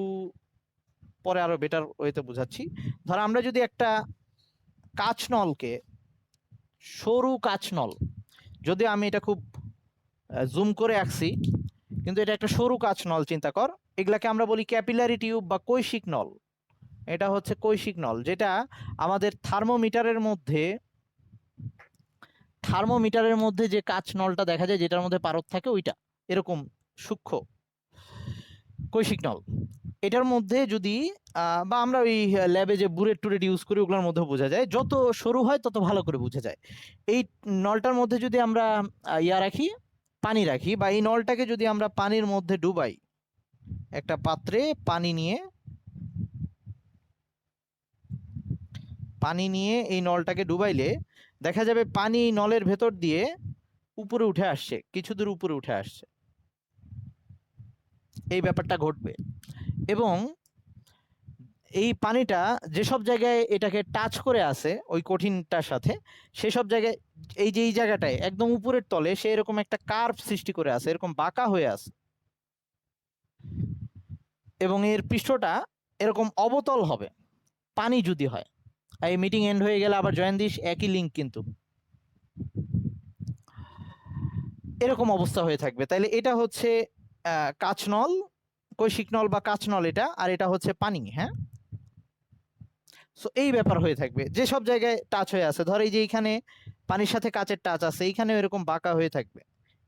পরে আরো বেটার ওয়েতে বোঝাচ্ছি। ধর আমরা যদি একটা কাচ নলকে, সরু কাচ নল, যদিও আমি এটা খুব জুম করে আঁকছি, কিন্তু এটা একটা সরু কাচ নল, চিন্তা কর। এগুলাকে আমরা বলি ক্যাপিলারি টিউব বা কৈশিক নল। এটা হচ্ছে কৈশিক নল, যেটা আমাদের থার্মোমিটারের মধ্যে যে কাচ নলটা দেখা যায়, যেটার মধ্যে পারদ থাকে, ওইটা এরকম সূক্ষ্ম কৈশিক নল। এটার মধ্যে যদি বা আমরা ওই ল্যাবে যে বুলেট টুরেট ইউজ করি, ওগুলোর মধ্যে বোঝা যায়, যত সরু হয় তত ভালো করে বোঝা যায়। এই নলটার মধ্যে যদি আমরা ইয়া রাখি, পানি রাখি, বা এই নলটাকে যদি আমরা পানির মধ্যে ডুবাই, একটা পাত্রে পানি নিয়ে এই নলটাকে ডুবাইলে দেখা যাবে পানি নলের ভেতর দিয়ে উপরে উঠে আসছে, কিছু দূর উপরে উঠে আসছে, এই ব্যাপারটা ঘটবে। এবং এই পানিটা যেসব জায়গায় এটাকে টাচ করে আছে ওই কঠিনটার সাথে, সেসব জায়গায় এই যে এই জায়গাটায় একদম উপরের তলে সে এরকম একটা কার্ভ সৃষ্টি করে আছে, এরকম বাঁকা হয়ে আছে, এবং এর পৃষ্ঠটা এরকম অবতল হবে পানি যদি হয়। এই মিটিং এন্ড হয়ে গেলে আবার জয়েন দিস, একই লিঙ্ক কিন্তু, এরকম অবস্থা হয়ে থাকবে। তাইলে এটা হচ্ছে কাচ নল, কৈশিক নল বা কাচ নল এটা, আর এটা হচ্ছে পানি, হ্যাঁ। সো এই ব্যাপার হয়ে থাকবে, যেসব জায়গায় টাচ হয়ে আছে, ধর এই যে এইখানে পানির সাথে কাচের টাচ আছে, এইখানেও এরকম বাঁকা হয়ে থাকবে,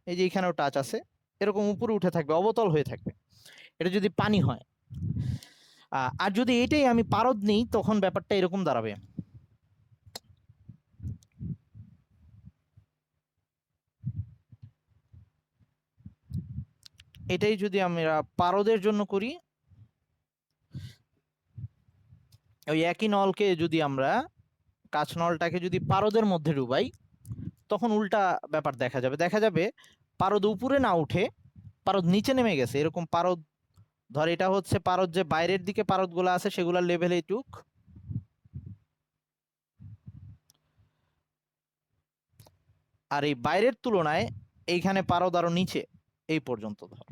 এই যে এইখানেও টাচ আছে, এরকম উপরে উঠে থাকবে, অবতল হয়ে থাকবে। এটা যদি পানি হয়। আর যদি এটাই আমি পারদ নিই তখন ব্যাপারটা এরকম দাঁড়াবে। এটাই যদি আমরা পারদের জন্য করি, ওই একই নলকে যদি আমরা কাঁচ নলটাকে যদি পারদের মধ্যে ডুবাই তখন উল্টা ব্যাপার দেখা যাবে পারদ উপরে না উঠে পারদ নিচে নেমে গেছে। এরকম পারদ, ধর এটা হচ্ছে পারদ, যে বাইরের দিকে পারদ গুলো আছে সেগুলোর লেভেল এইটুক, আর এই বাইরের তুলনায় এইখানে পারদ আরো নিচে এই পর্যন্ত ধর,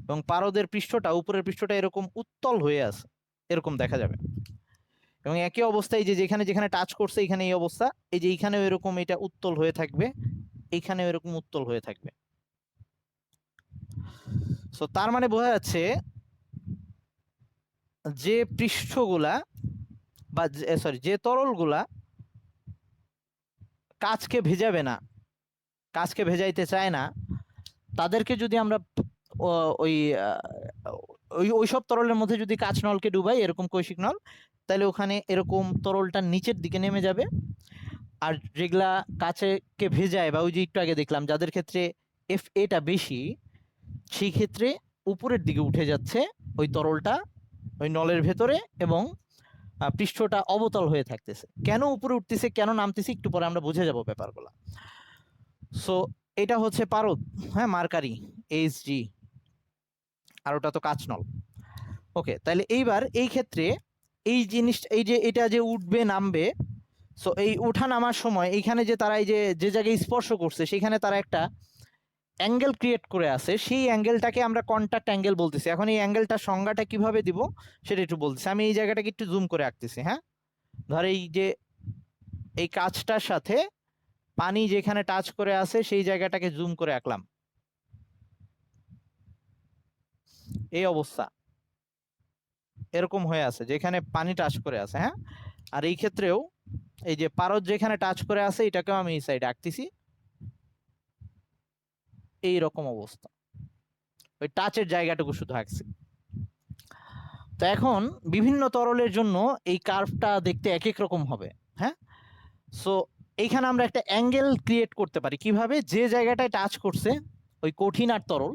এবং পারদের পৃষ্ঠটা, উপরের পৃষ্ঠটা এরকম উত্তল হয়ে আছে, এরকম দেখা যাবে। এবং একই অবস্থায় যে যেখানে যেখানে টাচ করছে এখানে এই অবস্থা, এই যে এইখানেও এরকম এটা উত্তল হয়ে থাকবে, এইখানেও এরকম উত্তল হয়ে থাকবে। সো তার মানে বোঝা যাচ্ছে যে পৃষ্ঠগুলা বা সরি যে তরলগুলা কাঁচকে ভেজাবে না, কাঁচকে ভেজাইতে চায় না, তাদেরকে যদি আমরা ওই ওই সব তরলের মধ্যে যদি কাঁচ নলকে ডুবাই, এরকম কৈশিক নল, তাহলে ওখানে এরকম তরলটা নিচের দিকে নেমে যাবে। আর যেগুলা কাঁচকে ভেজায়, বা ওই যে একটু আগে দেখলাম যাদের ক্ষেত্রে এফ এটা বেশি, সেই ক্ষেত্রে উপরের দিকে উঠে যাচ্ছে ওই তরলটা ওই নলের ভেতরে, এবং পৃষ্ঠটা অবতল হয়ে থাকতেছে। কেন উপরে উঠতেছে কেন নামতেছে একটু পরে আমরা বুঝে যাব ব্যাপারগুলো। সো এটা হচ্ছে পারদ, হ্যাঁ, মার্কারি এইচজি, আর ওটা তো কাঁচ নল। ওকে, তাহলে এইবার এই ক্ষেত্রে এই জিনিস, এই যে এটা যে উঠবে নামবে, সো এই ওঠা নামার সময় এইখানে যে তারা এই যে যে জায়গায় স্পর্শ করছে সেখানে তারা একটা অ্যাঙ্গেল ক্রিয়েট করে আছে, সেই অ্যাঙ্গেলটাকে আমরা কন্টাক্ট অ্যাঙ্গেল বলতেছি। এখন এই অ্যাঙ্গেলটার সংজ্ঞাটা কিভাবে দিব সেটা একটু বলতেছি। আমি এই জায়গাটাকে একটু জুম করে আঁকতেছি। হ্যাঁ, ধর এই যে এই কাঁচটার সাথে পানি যেখানে টাচ করে আছে সেই জায়গাটাকে জুম করে আঁকলাম, এই অবস্থা এরকম হয়ে আছে যেখানে পানি টাচ করে আছে। হ্যাঁ, আর এই ক্ষেত্রেও এই যে পারদ যেখানে টাচ করে আছে এটাকেও আমি এই সাইডে আঁকতেছি, এই রকম অবস্থা, ওই টাচের জায়গাটুকু শুধু আঁকছি। তো এখন বিভিন্ন তরলের জন্য এই কার্ভটা দেখতে এক এক রকম হবে। হ্যাঁ, সো এইখানে আমরা একটা অ্যাঙ্গেল ক্রিয়েট করতে পারি কিভাবে, যে জায়গাটায় টাচ করছে ওই কঠিন আর তরল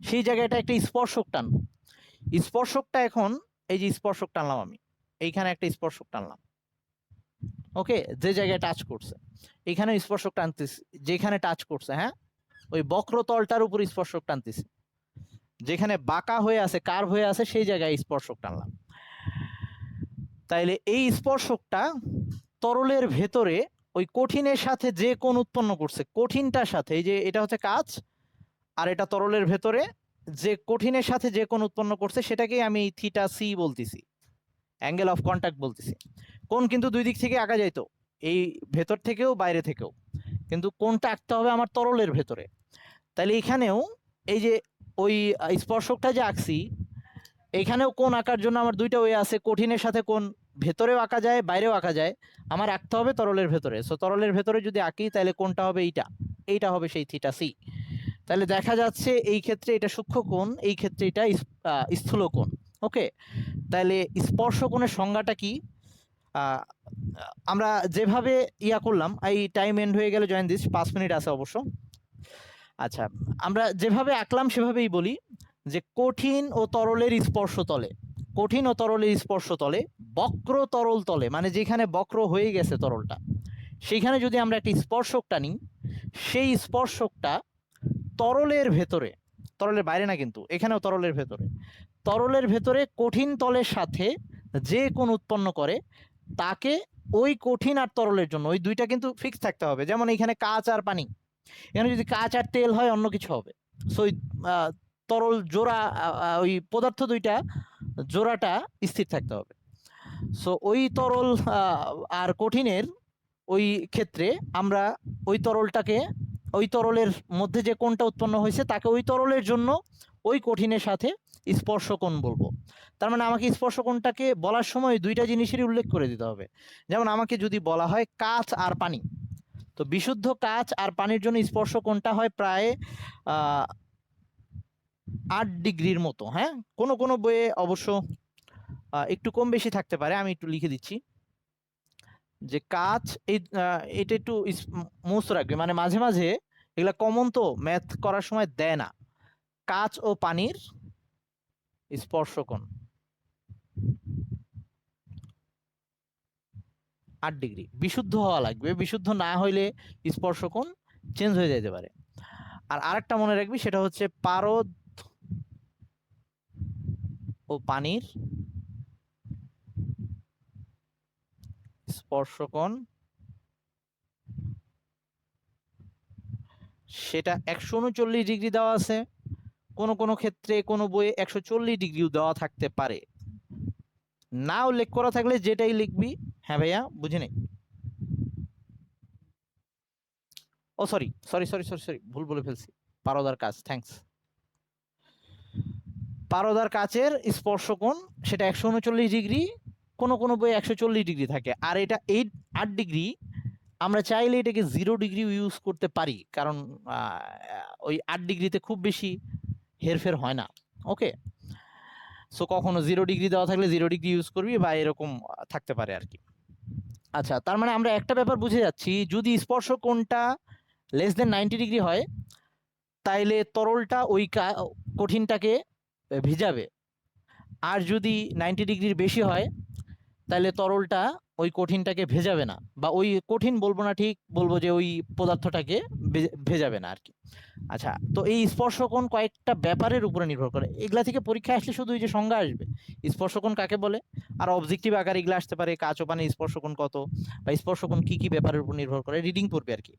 সেই জায়গাটা একটা স্পর্শক টানবো। স্পর্শকটা এখন এই যে স্পর্শক টানলাম আমি, এইখানে একটা স্পর্শক টানলাম, ওকে, যে জায়গায় টাচ করছে এইখানে স্পর্শক টানতেছি, যেখানে টাচ করছে, হ্যাঁ, ওই বক্রতলটার উপর স্পর্শক টানতেছি, যেখানে বাঁকা হয়ে আছে কার্ভ হয়ে আছে সেই জায়গায় স্পর্শক টানলাম। তাইলে এই স্পর্শকটা তরলের ভেতরে ওই কঠিনের সাথে যে কোণ উৎপন্ন করছে, কঠিনটার সাথে, এই যে এটা হচ্ছে কাঁচ আর এটা তরলের ভেতরে যে কঠিনের সাথে যে কোণ উৎপন্ন করছে সেটাকেই আমি থিটা সি বলতেছি, অ্যাঙ্গেল অফ কন্টাক্ট বলতেছি। কোণ কিন্তু দুই দিক থেকে আঁকা যাইতো, এই ভেতর থেকেও বাইরে থেকেও, কিন্তু কোণটা আঁকতে হবে আমার তরলের ভেতরে। তাহলে এখানেও এই যে ওই স্পর্শকটা যে আঁকছি, এখানেও কোণ আঁকার জন্য আমার দুইটা ওয়ে আছে, কঠিনের সাথে কোণ ভেতরেও আঁকা যায় বাইরেও আঁকা যায়, আমার আঁকতে হবে তরলের ভেতরে। সো তরলের ভেতরে যদি আঁকি তাহলে কোণটা হবে এইটা, এইটা হবে সেই থিটা সি। তাহলে দেখা যাচ্ছে এই ক্ষেত্রে এটা সূক্ষ্ম কোণ, এই ক্ষেত্রে এটা স্থূল কোণ। ওকে, তাহলে স্পর্শ কোণের সংজ্ঞাটা কি? আমরা যেভাবে ইয়া করলাম, এই টাইম এন্ড হয়ে গেলে জয়েন দিস, 5 মিনিট আছে অবশ্য। আচ্ছা, আমরা যেভাবে আঁকলাম সেভাবেই বলি যে কঠিন ও তরলের স্পর্শ তলে, কঠিন ও তরলের স্পর্শ তলে বক্র তরল তলে, মানে যেখানে বক্র হয়ে গেছে তরলটা সেইখানে যদি আমরা একটা স্পর্শকটা নিই, সেই স্পর্শকটা তরলের ভেতরে, তরলের বাইরে না কিন্তু, এখানেও তরলের ভেতরে, তরলের ভেতরে কঠিন তলের সাথে যে কোণ উৎপন্ন করে তাকে ওই কঠিন আর তরলের জন্য ওই দুইটা কিন্তু ফিক্স থাকতে হবে। যেমন এখানে কাঁচ আর পানি, এখানে যদি কাঁচ আর তেল হয় অন্য কিছু হবে। সো ওই তরল জোড়া, ওই পদার্থ দুইটা জোড়াটা স্থির থাকতে হবে। সো ওই তরল আর কঠিনের ওই ক্ষেত্রে আমরা ওই তরলটাকে, ওই তরলের মধ্যে যে কোণটা উৎপন্ন হয়েছে তাকে ওই তরলের জন্য ওই কঠিনের সাথে স্পর্শ কোণ বলবো। তার মানে আমাকে স্পর্শ কোণটাকে বলার সময় দুইটা জিনিসেরই উল্লেখ করে দিতে হবে। যেমন আমাকে যদি বলা হয় কাঁচ আর পানি, তো বিশুদ্ধ কাঁচ আর পানির জন্য স্পর্শ কোণটা হয় প্রায় 8 ডিগ্রির মতো। হ্যাঁ, কোনো কোনো বইয়ে অবশ্য একটু কম বেশি থাকতে পারে, আমি একটু লিখে দিচ্ছি যে কাচ এটা একটু মুস্ত রাখবে, মানে মাঝে মাঝে এগুলা কমন তো ম্যাথ করার সময় দেয় না। কাচ ও পানির স্পর্শকোণ 8 ডিগ্রি, বিশুদ্ধ হওয়া লাগবে, বিশুদ্ধ না হইলে স্পর্শকোণ চেঞ্জ হয়ে যেতে পারে। আর আরেকটা মনে রাখবি, সেটা হচ্ছে পারদ ও পানির স্পর্শকোণ সেটা 139 ডিগ্রি দেওয়া আছে, কোনো কোনো ক্ষেত্রে কোনো বইয়ে 140 ডিগ্রিও দেওয়া থাকতে পারে। না উল্লেখ করা থাকলে যেটাই লিখবি। হ্যাঁ ভাইয়া, বুঝে নেই। ও sorry sorry sorry sorry sorry, ভুল বলে ফেলছি। পারদার কাচ, থ্যাঙ্কস। পারদার কাচের স্পর্শকোণ সেটা 139 ডিগ্রি, কোনো কোনো বইয়ে 140 ডিগ্রি থাকে। আর এটা 8 ডিগ্রি, আমরা চাইলে এটাকে 0 ডিগ্রি ইউজ করতে পারি, কারণ ওই 8 ডিগ্রিতে খুব বেশি হেরফের হয় না। ওকে, সো কখনো 0 ডিগ্রি দেওয়া থাকলে 0 ডিগ্রি ইউজ করবি, বা এরকম থাকতে পারে আর কি। আচ্ছা, তার মানে আমরা একটা ব্যাপার বুঝে যাচ্ছি, যদি স্পর্শকোণটা <90 ডিগ্রি হয়, তাইলে তরলটা ওই কঠিনটাকে ভিজাবে। আর যদি 90 ডিগ্রির বেশি হয়, তাহলে তরলটা ওই কঠিনটাকে ভেজাবে না, বা ওই কঠিন বলবো না, ঠিক বলবো যে ওই পদার্থটাকে ভেজাবে না আর কি। আচ্ছা, তো এই স্পর্শকোণ কয়েকটা ব্যাপারের উপরে নির্ভর করে। এগুলা থেকে পরীক্ষা আসলে শুধু এই যে সংজ্ঞা আসবে, স্পর্শকোণ কাকে বলে, আর অবজেক্টিভ আকারে এগুলো আসতে পারে, কাচ ও পানির স্পর্শকোণ কত, বা স্পর্শকোণ কি কি ব্যাপারের উপর নির্ভর করে, রিডিং পড়বে আর কি।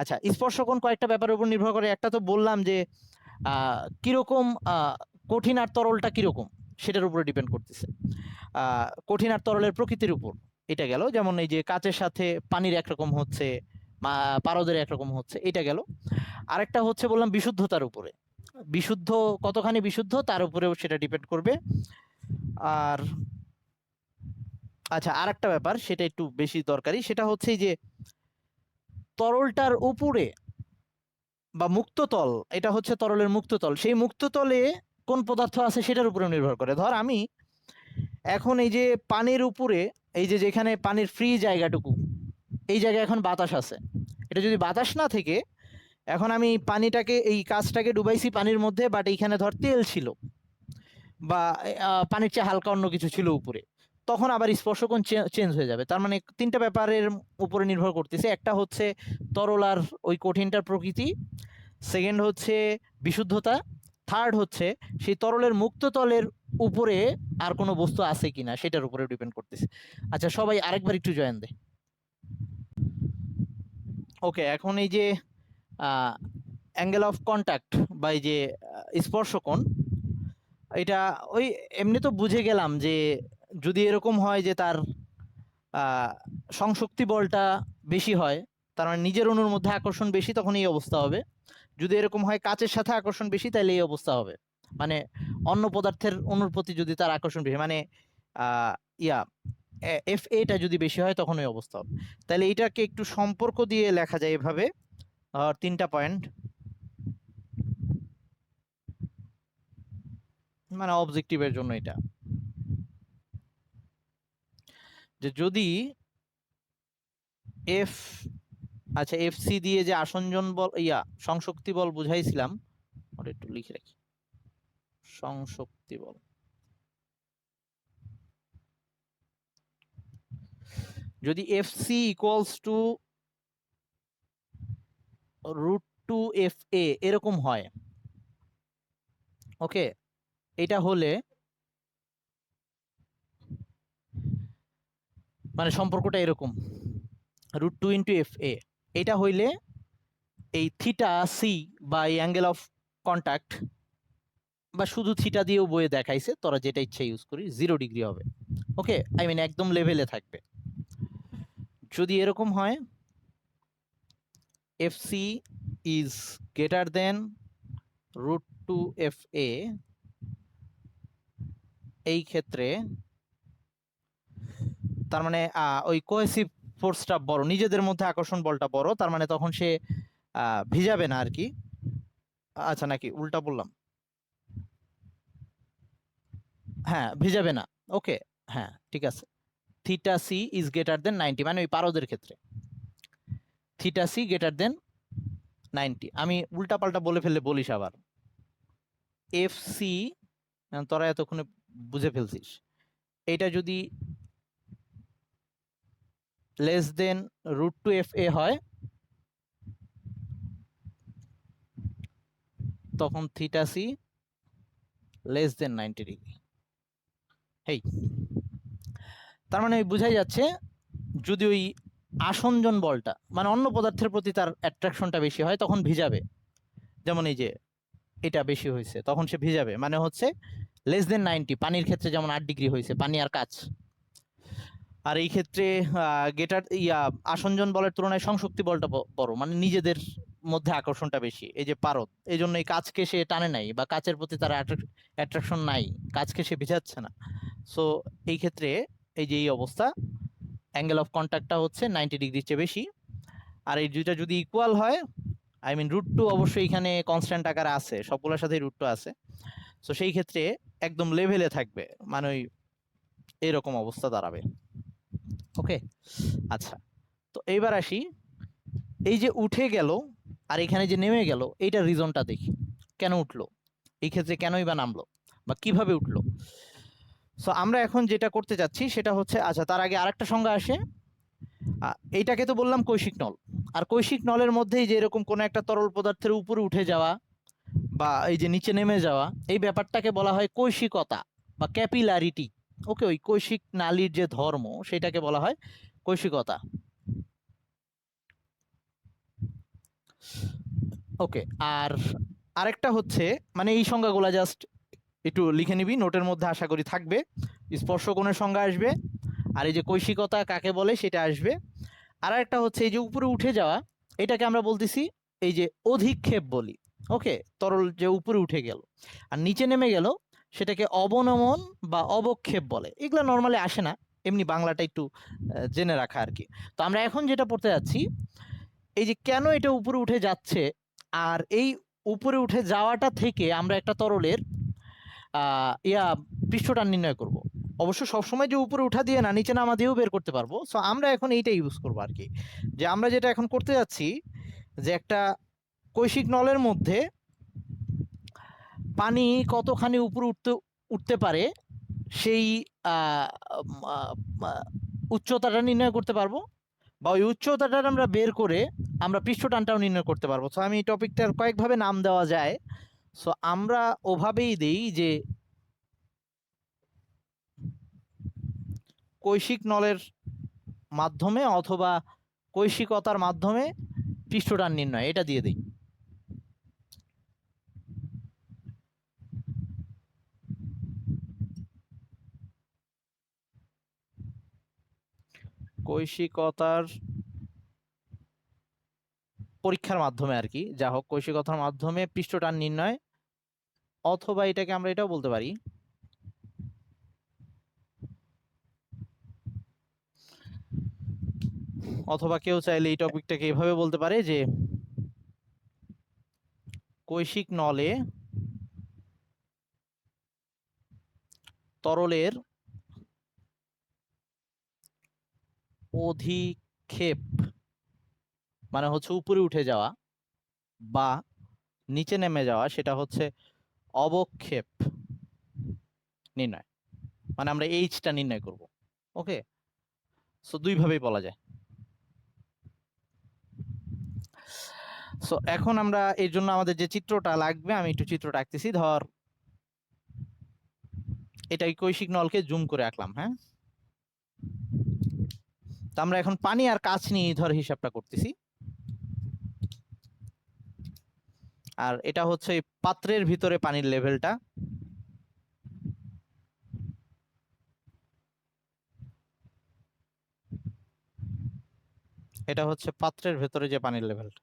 আচ্ছা, স্পর্শকোণ কয়েকটা ব্যাপারের উপর নির্ভর করে। একটা তো বললাম যে কিরকম কঠিন আর তরলটা কিরকম, সেটার উপরে ডিপেন্ড করতেছে। কঠিন আর তরলের প্রকৃতির উপর, এটা গেল। যেমন এই যে কাচের সাথে পানির একরকম হচ্ছে, পারদের একরকম হচ্ছে, এটা গেল। আরেকটা হচ্ছে বললাম বিশুদ্ধতার উপরে, বিশুদ্ধ কতখানি বিশুদ্ধ তার উপরেও সেটা ডিপেন্ড করবে। আর আচ্ছা, আরেকটা ব্যাপার সেটা একটু বেশি দরকারি, সেটা হচ্ছে যে তরলটার উপরে বা মুক্ততল, এটা হচ্ছে তরলের মুক্ততল, সেই মুক্ততলে কোন পদার্থ আছে সেটার উপরে নির্ভর করে। ধর আমি এখন এই যে পানির উপরে, এই যে যেখানে পানির ফ্রি জায়গাটুকু, এই জায়গায় এখন বাতাস আছে। এটা যদি বাতাস না থেকে, এখন আমি পানিটাকে, এই কাঁচটাকে ডুবাইছি পানির মধ্যে, বাট এইখানে ধর তেল ছিল, বা পানির চেয়ে হালকা অন্য কিছু ছিল উপরে, তখন আবার স্পর্শকোণ চেঞ্জ হয়ে যাবে। তার মানে তিনটা ব্যাপারের উপরে নির্ভর করতেছে। একটা হচ্ছে তরল আর ওই কঠিনটার প্রকৃতি, সেকেন্ড হচ্ছে বিশুদ্ধতা, থার্ড হচ্ছে সেই তরলের মুক্ততলের উপরে আর কোনো বস্তু আছে কিনা সেটার উপরে ডিপেন্ড করতেছে। আচ্ছা, সবাই আরেকবার একটু জয়েন দে। ওকে, এখন এই যে অ্যাঙ্গেল অফ কন্ট্যাক্ট বা এই যে স্পর্শকোণ, এটা ওই এমনি তো বুঝে গেলাম যে যদি এরকম হয় যে তার সংশক্তি বলটা বেশি হয়, তার মানে নিজের অণুর মধ্যে আকর্ষণ বেশি, তখন এই অবস্থা হবে। যদি এরকম হয় কাচের সাথে আকর্ষণ বেশি, তাহলে এই অবস্থা হবে। মানে অন্য পদার্থের অণুর প্রতি যদি তার আকর্ষণ বেশি, মানে আহ ইয়া এফ এটা যদি বেশি হয়, তখন ওই অবস্থা হবে। তাহলে এটাকে একটু সম্পর্ক দিয়ে লেখা যায় এভাবে, তিনটা পয়েন্ট, মানে অবজেক্টিভের জন্য এটা, যে যদি এফ, আচ্ছা এফ সি দিয়ে যে আসঞ্জন বল, সংশক্তি বল বুঝাইছিলাম, ওটা একটু লিখে রাখি, সংশক্তি বল, যদি F C equals to √2 FA এরকম হয়, ওকে, এটা হলে মানে সম্পর্কটা এরকম, √2 × FA, এটা হইলে এই থিটা সি বা এই অ্যাঙ্গেল অফ কন্ট্যাক্ট, বা শুধু থিটা দিয়েও বইয়ে দেখাইছে, তোরা যেটা ইচ্ছা ইউজ করি, 0 ডিগ্রি হবে। ওকে, আই মিন একদম লেভেলে থাকবে। যদি এরকম হয় FC is greater then √2 FA, এই ক্ষেত্রে তার মানে ওই কোহেসিভ ফোর্সটা বড়, নিজেদের মধ্যে আকর্ষণ বলটা বড়, তার মানে তখন সে ভিজাবে না আর কি। আচ্ছা, নাকি উল্টা বললাম? হ্যাঁ ভিজাবে না। ওকে, হ্যাঁ ঠিক আছে। Theta C is greater than 90, মানে ওই পারদের ক্ষেত্রে থিটা সি গ্রেটার দেন 90। আমি উল্টাপাল্টা বলে ফেললে বলিস আবার। এফ সি, তোরা এতক্ষণে বুঝে ফেলছিস, এটা যদি লেস দেন √2 FA হয়, তখন theta C less than 90 degree. এই তার মানে বোঝাই যাচ্ছে যদি ওই আসঞ্জন বলটা মানে অন্য পদার্থের প্রতি তার অ্যাট্রাকশনটা বেশি হয় তখন ভিজাবে। যেমন এই যে এটা বেশি হয়েছে তখন সে ভিজাবে, মানে হচ্ছে লেস দেন 90। পানির ক্ষেত্রে যেমন 8 ডিগ্রি হয়েছে, পানি আর কাচ। আর এই ক্ষেত্রে গেটার আসঞ্জন বলের তুলনায় সংশক্তি বলটা বড়, মানে নিজেদের মধ্যে আকর্ষণটা বেশি। এই যে পারদ, এই জন্য এই কাচকে সে টানে নাই বা কাচের প্রতি তার অ্যাট্রাকশন নাই, কাচকে সে ভিজাচ্ছে না। সো এই ক্ষেত্রে এই যে এই অবস্থা, অ্যাঙ্গেল অফ কন্ট্যাক্টটা হচ্ছে 90 ডিগ্রির চেয়ে বেশি। আর এই দুইটা যদি ইকুয়াল হয়, আই মিন √2 অবশ্যই এখানে কনস্ট্যান্ট আকারে আছে, সবগুলোর সাথে √2 আছে। সো সেই ক্ষেত্রে একদম লেভেলে থাকবে, মানে ওই এরকম অবস্থা দাঁড়াবে। ওকে, আচ্ছা। তো এইবার আসি, এই যে উঠে গেল আর এখানে যে নেমে গেল, এইটার রিজনটা দেখি। কেন উঠলো, এই ক্ষেত্রে কেনই বা নামলো, বা কিভাবে উঠলো। সো আমরা এখন যেটা করতে যাচ্ছি সেটা হচ্ছে, আচ্ছা তার আগে আরেকটা সংজ্ঞা আসে। এইটাকে তো বললাম কৈশিক নল। আর কৈশিক নলের মধ্যেই যে এরকম কোনো একটা তরল পদার্থের উপরে উঠে যাওয়া বা এই যে নিচে নেমে যাওয়া, এই ব্যাপারটাকে বলা হয় কৈশিকতা বা ক্যাপিলারিটি। ওকে, ওই কৈশিক নালীর যে ধর্ম সেটাকে বলা হয় কৈশিকতা। ওকে, আর আরেকটা হচ্ছে, মানে এই সংজ্ঞাগুলো জাস্ট একটু লিখে নিবি, নোটের মধ্যে আশা করি থাকবে। স্পর্শকোণের সংজ্ঞা আসবে, আর এই যে কৈশিকতা কাকে বলে সেটা আসবে। আর একটা হচ্ছে এই যে উপরে উঠে যাওয়া, এটাকে আমরা বলতেছি এই যে অধিক্ষেপ বলি। ওকে, তরল যে উপরে উঠে গেল আর নিচে নেমে গেল সেটাকে অবনমন বা অবক্ষেপ বলে। এগুলো নর্মালি আসে না, এমনি বাংলাটা একটু জেনে রাখা আর কি। তো আমরা এখন যেটা পড়তে যাচ্ছি, এই যে কেন এটা উপরে উঠে যাচ্ছে, আর এই উপরে উঠে যাওয়াটা থেকে আমরা একটা তরলের পৃষ্ঠটান নির্ণয় করব। অবশ্য সবসময় যে উপরে উঠা দিয়ে না, নিচে নামা দিয়েও বের করতে পারবো। সো আমরা এখন এইটা ইউজ করবো আর কি, যে আমরা যেটা এখন করতে যাচ্ছি, যে একটা কৈশিক নলের মধ্যে পানি কতখানি উপরে উঠতে পারে সেই উচ্চতাটা নির্ণয় করতে পারবো, বা ওই উচ্চতাটা আমরা বের করে আমরা পৃষ্ঠটানটাও নির্ণয় করতে পারবো। সো আমি এই টপিকটার কয়েকভাবে নাম দেওয়া যায়। সো আমরা ওভাবেই দেই যে কৈশিক নলের মাধ্যমে অথবা কৈশিকতার মাধ্যমে পৃষ্ঠটান নির্ণয়, এটা দিয়ে দিই। কৈশিকতার পরীক্ষার মাধ্যমে আর কি, যা হোক কৈশিকতার মাধ্যমে পৃষ্ঠটান নির্ণয়, অথবা এটাকে আমরা এটাও বলতে পারি, অথবা কেউ চাইলে এই টপিকটাকে এভাবে বলতে পারে যে কৈশিক নলে তরলের অধিক্ষেপ, মানে হচ্ছে উপরে উঠে যাওয়া বা নিচে নেমে যাওয়া, সেটা হচ্ছে অবক্ষেপ নির্ণয়, মানে আমরা এইচটা নির্ণয় করব। ওকে, সো দুইভাবেই বলা যায়। সো এখন আমরা এর জন্য আমাদের যে চিত্রটা লাগবে, আমি একটু চিত্রটা আঁকতেছি। ধর এটা কৈশিক নলকে জুম করে আঁকলাম, হ্যাঁ। তো আমরা এখন পানি আর কাঁচ নিয়ে ধর হিসাবটা করতেছি। আর এটা হচ্ছে পাত্রের ভিতরে পানির লেভেলটা, এটা হচ্ছে পাত্রের ভেতরে যে পানির লেভেলটা।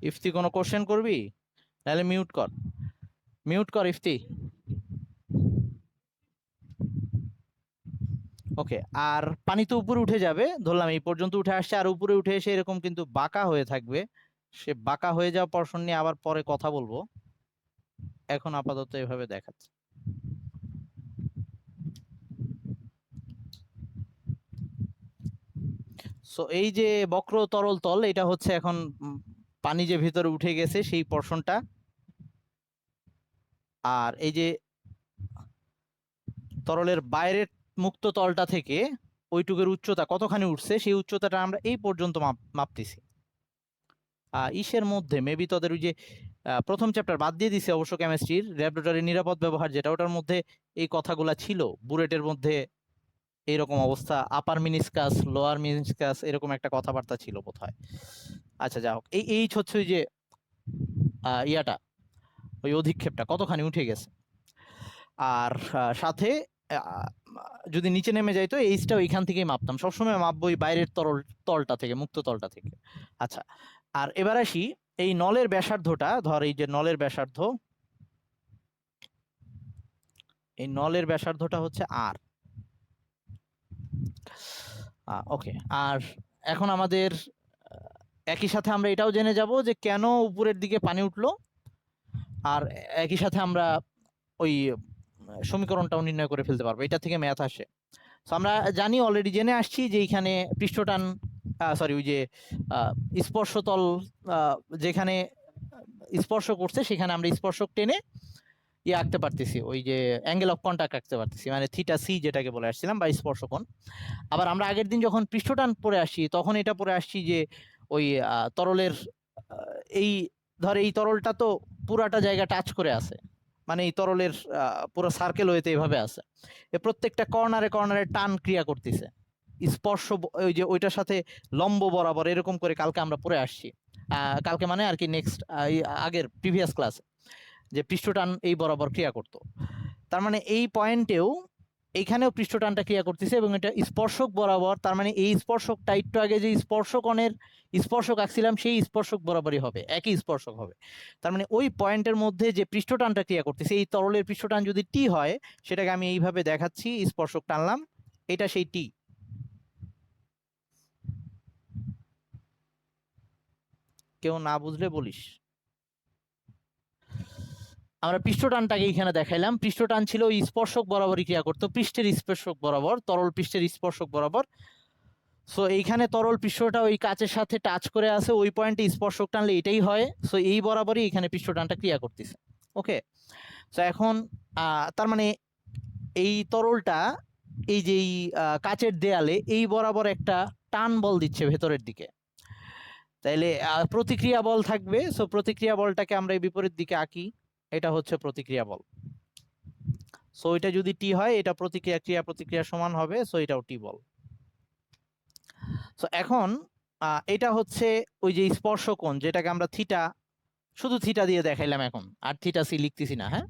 ইফতি কোনো কোশ্চেন করবি, নাহলে মিউট কর, মিউট কর ইফতি। ওকে, আর পানি তো উপরে উঠে যাবে, ধরলাম এই পর্যন্ত উঠে আসছে, আর উপরে উঠে এসে এরকম কিন্তু বাঁকা হয়ে থাকবে। সে বাঁকা হয়ে যাওয়া পোরশন নিয়ে আবার পরে কথা বলবো, এখন আপাতত এভাবে দেখাচ্ছে। সো এই যে বক্র তরল তল, এটা হচ্ছে এখন পানি যে ভিতরে উঠে গেছে সেই পোরশনটা। আর এই যে তরলের বাইরের মুক্ত তলটা থেকে ওইটুকুর উচ্চতা কতখানি উঠছে, সেই উচ্চতাটা আমরা এই পর্যন্ত মাপতেছি। ইসের মধ্যে মেবি তোদের ওই যে প্রথম চ্যাপ্টার বাদ দিয়ে দিছে অবশ্য, কেমিস্ট্রির ল্যাবরেটরি নিরাপদ ব্যবহার যেটা, ওটার মধ্যে এই কথাগুলা ছিল। বুরেটের মধ্যে এইরকম অবস্থা, আপার মিনিসকাস লোয়ার মিনিসকাস এরকম একটা কথাবার্তা ছিল বোধহয়। আচ্ছা যা হোক, এই এইচ হচ্ছে ওই যে ইয়াটা, ওই অধিক্ষেপটা কতখানি উঠে গেছে। আর সাথে যদি নিচে নেমে যাই তো এইচটা ওইখান থেকেই মাপতাম, সবসময় মাপবো ওই বাইরের তলটা থেকে, মুক্ত তলটা থেকে। আচ্ছা, আর এবার আসি এই নলের ব্যাসার্ধটা, ধর এই যে নলের ব্যাসার্ধ, এই নলের ব্যাসার্ধটা হচ্ছে আর। ওকে, আর এখন আমাদের একই সাথে আমরা এটাও জেনে যাব যে কেন উপরের দিকে পানি উঠলো, আর একই সাথে আমরা ওই সমীকরণটাও নির্ণয় করে ফেলতে পারবো, এটা থেকে ম্যাথ আসে। তো আমরা জানি, অলরেডি জেনে আসছি যে এইখানে পৃষ্ঠটান, সরি ওই যে স্পর্শতল যেখানে স্পর্শ করছে সেখানে আমরা স্পর্শক টেনে ইয়ে আঁকতে পারতেছি, ওই যে অ্যাঙ্গেল অফ কন্টাক্ট আঁকতে পারতেছি, মানে থিটা সি যেটাকে বলে আসছিলাম, বা স্পর্শকোণ। আবার আমরা আগের দিন যখন পৃষ্ঠটান পড়ে আসছি তখন এটা পড়ে আসছি যে ওই তরলের এই ধর এই তরলটা তো পুরাটা জায়গা টাচ করে আছে, মানে এই তরলের পুরো সার্কেল ওয়েতে এভাবে আছে, এ প্রত্যেকটা কর্নারে কর্নারে টান ক্রিয়া করতেছে, স্পর্শ ওই যে ওইটার সাথে লম্ব বরাবর এরকম করে কালকে আমরা পড়ে আসছি। কালকে মানে আর কি নেক্সট আগের প্রিভিয়াস ক্লাসে, যে পৃষ্ঠটান এই বরাবর ক্রিয়া করতো। তার মানে এই পয়েন্টেও এইখানেও পৃষ্ঠটানটা ক্রিয়া করতেছে এবং এটা স্পর্শক বরাবর, তার মানে এই স্পর্শকটা একটু আগে যে স্পর্শকণের স্পর্শক আঁকছিলাম সেই স্পর্শক বরাবরই হবে, একই স্পর্শক হবে। তার মানে ওই পয়েন্টের মধ্যে যে পৃষ্ঠটানটা ক্রিয়া করতেছে, এই তরলের পৃষ্ঠটান যদি টি হয়, সেটাকে আমি এইভাবে দেখাচ্ছি, স্পর্শক টানলাম, এটা সেই টি। কেউ না বুঝলে বলিস। আমরা পৃষ্ঠটানটাকে এখানে দেখাইলাম, পৃষ্ঠটান ছিল ওই স্পর্শক বরাবরই ক্রিয়া করতো, পৃষ্ঠের স্পর্শক বরাবর, তরল পৃষ্ঠের স্পর্শক বরাবর। সো এইখানে তরল পৃষ্ঠটা ওই কাচের সাথে টাচ করে আছে, ওই পয়েন্টে স্পর্শক টানলে এটাই হয়। সো এই বরাবরই এখানে পৃষ্ঠটানটা ক্রিয়া করতেছে। ওকে, সো এখন তার মানে এই তরলটা এই যে কাচের দেয়ালে এই বরাবর একটা টান বল দিচ্ছে ভেতরের দিকে, তাইলে প্রতিক্রিয়া বল থাকবে। সো প্রতিক্রিয়া বলটাকে আমরা এই বিপরীত দিকে আঁকি, এটা হচ্ছে প্রতিক্রিয়া বল। সো এটা যদি টি হয়, এটা প্রতিক্রিয়া ক্রিয়া প্রতিক্রিয়া সমান হবে, সো এটাও টি বল। সো এখন এটা হচ্ছে ওই যে স্পর্শকোণ যেটাকে আমরা থিটা, শুধু থিটা দিয়ে দেখাইলাম এখন, আর থিটা সি লিখতেছি না, হ্যাঁ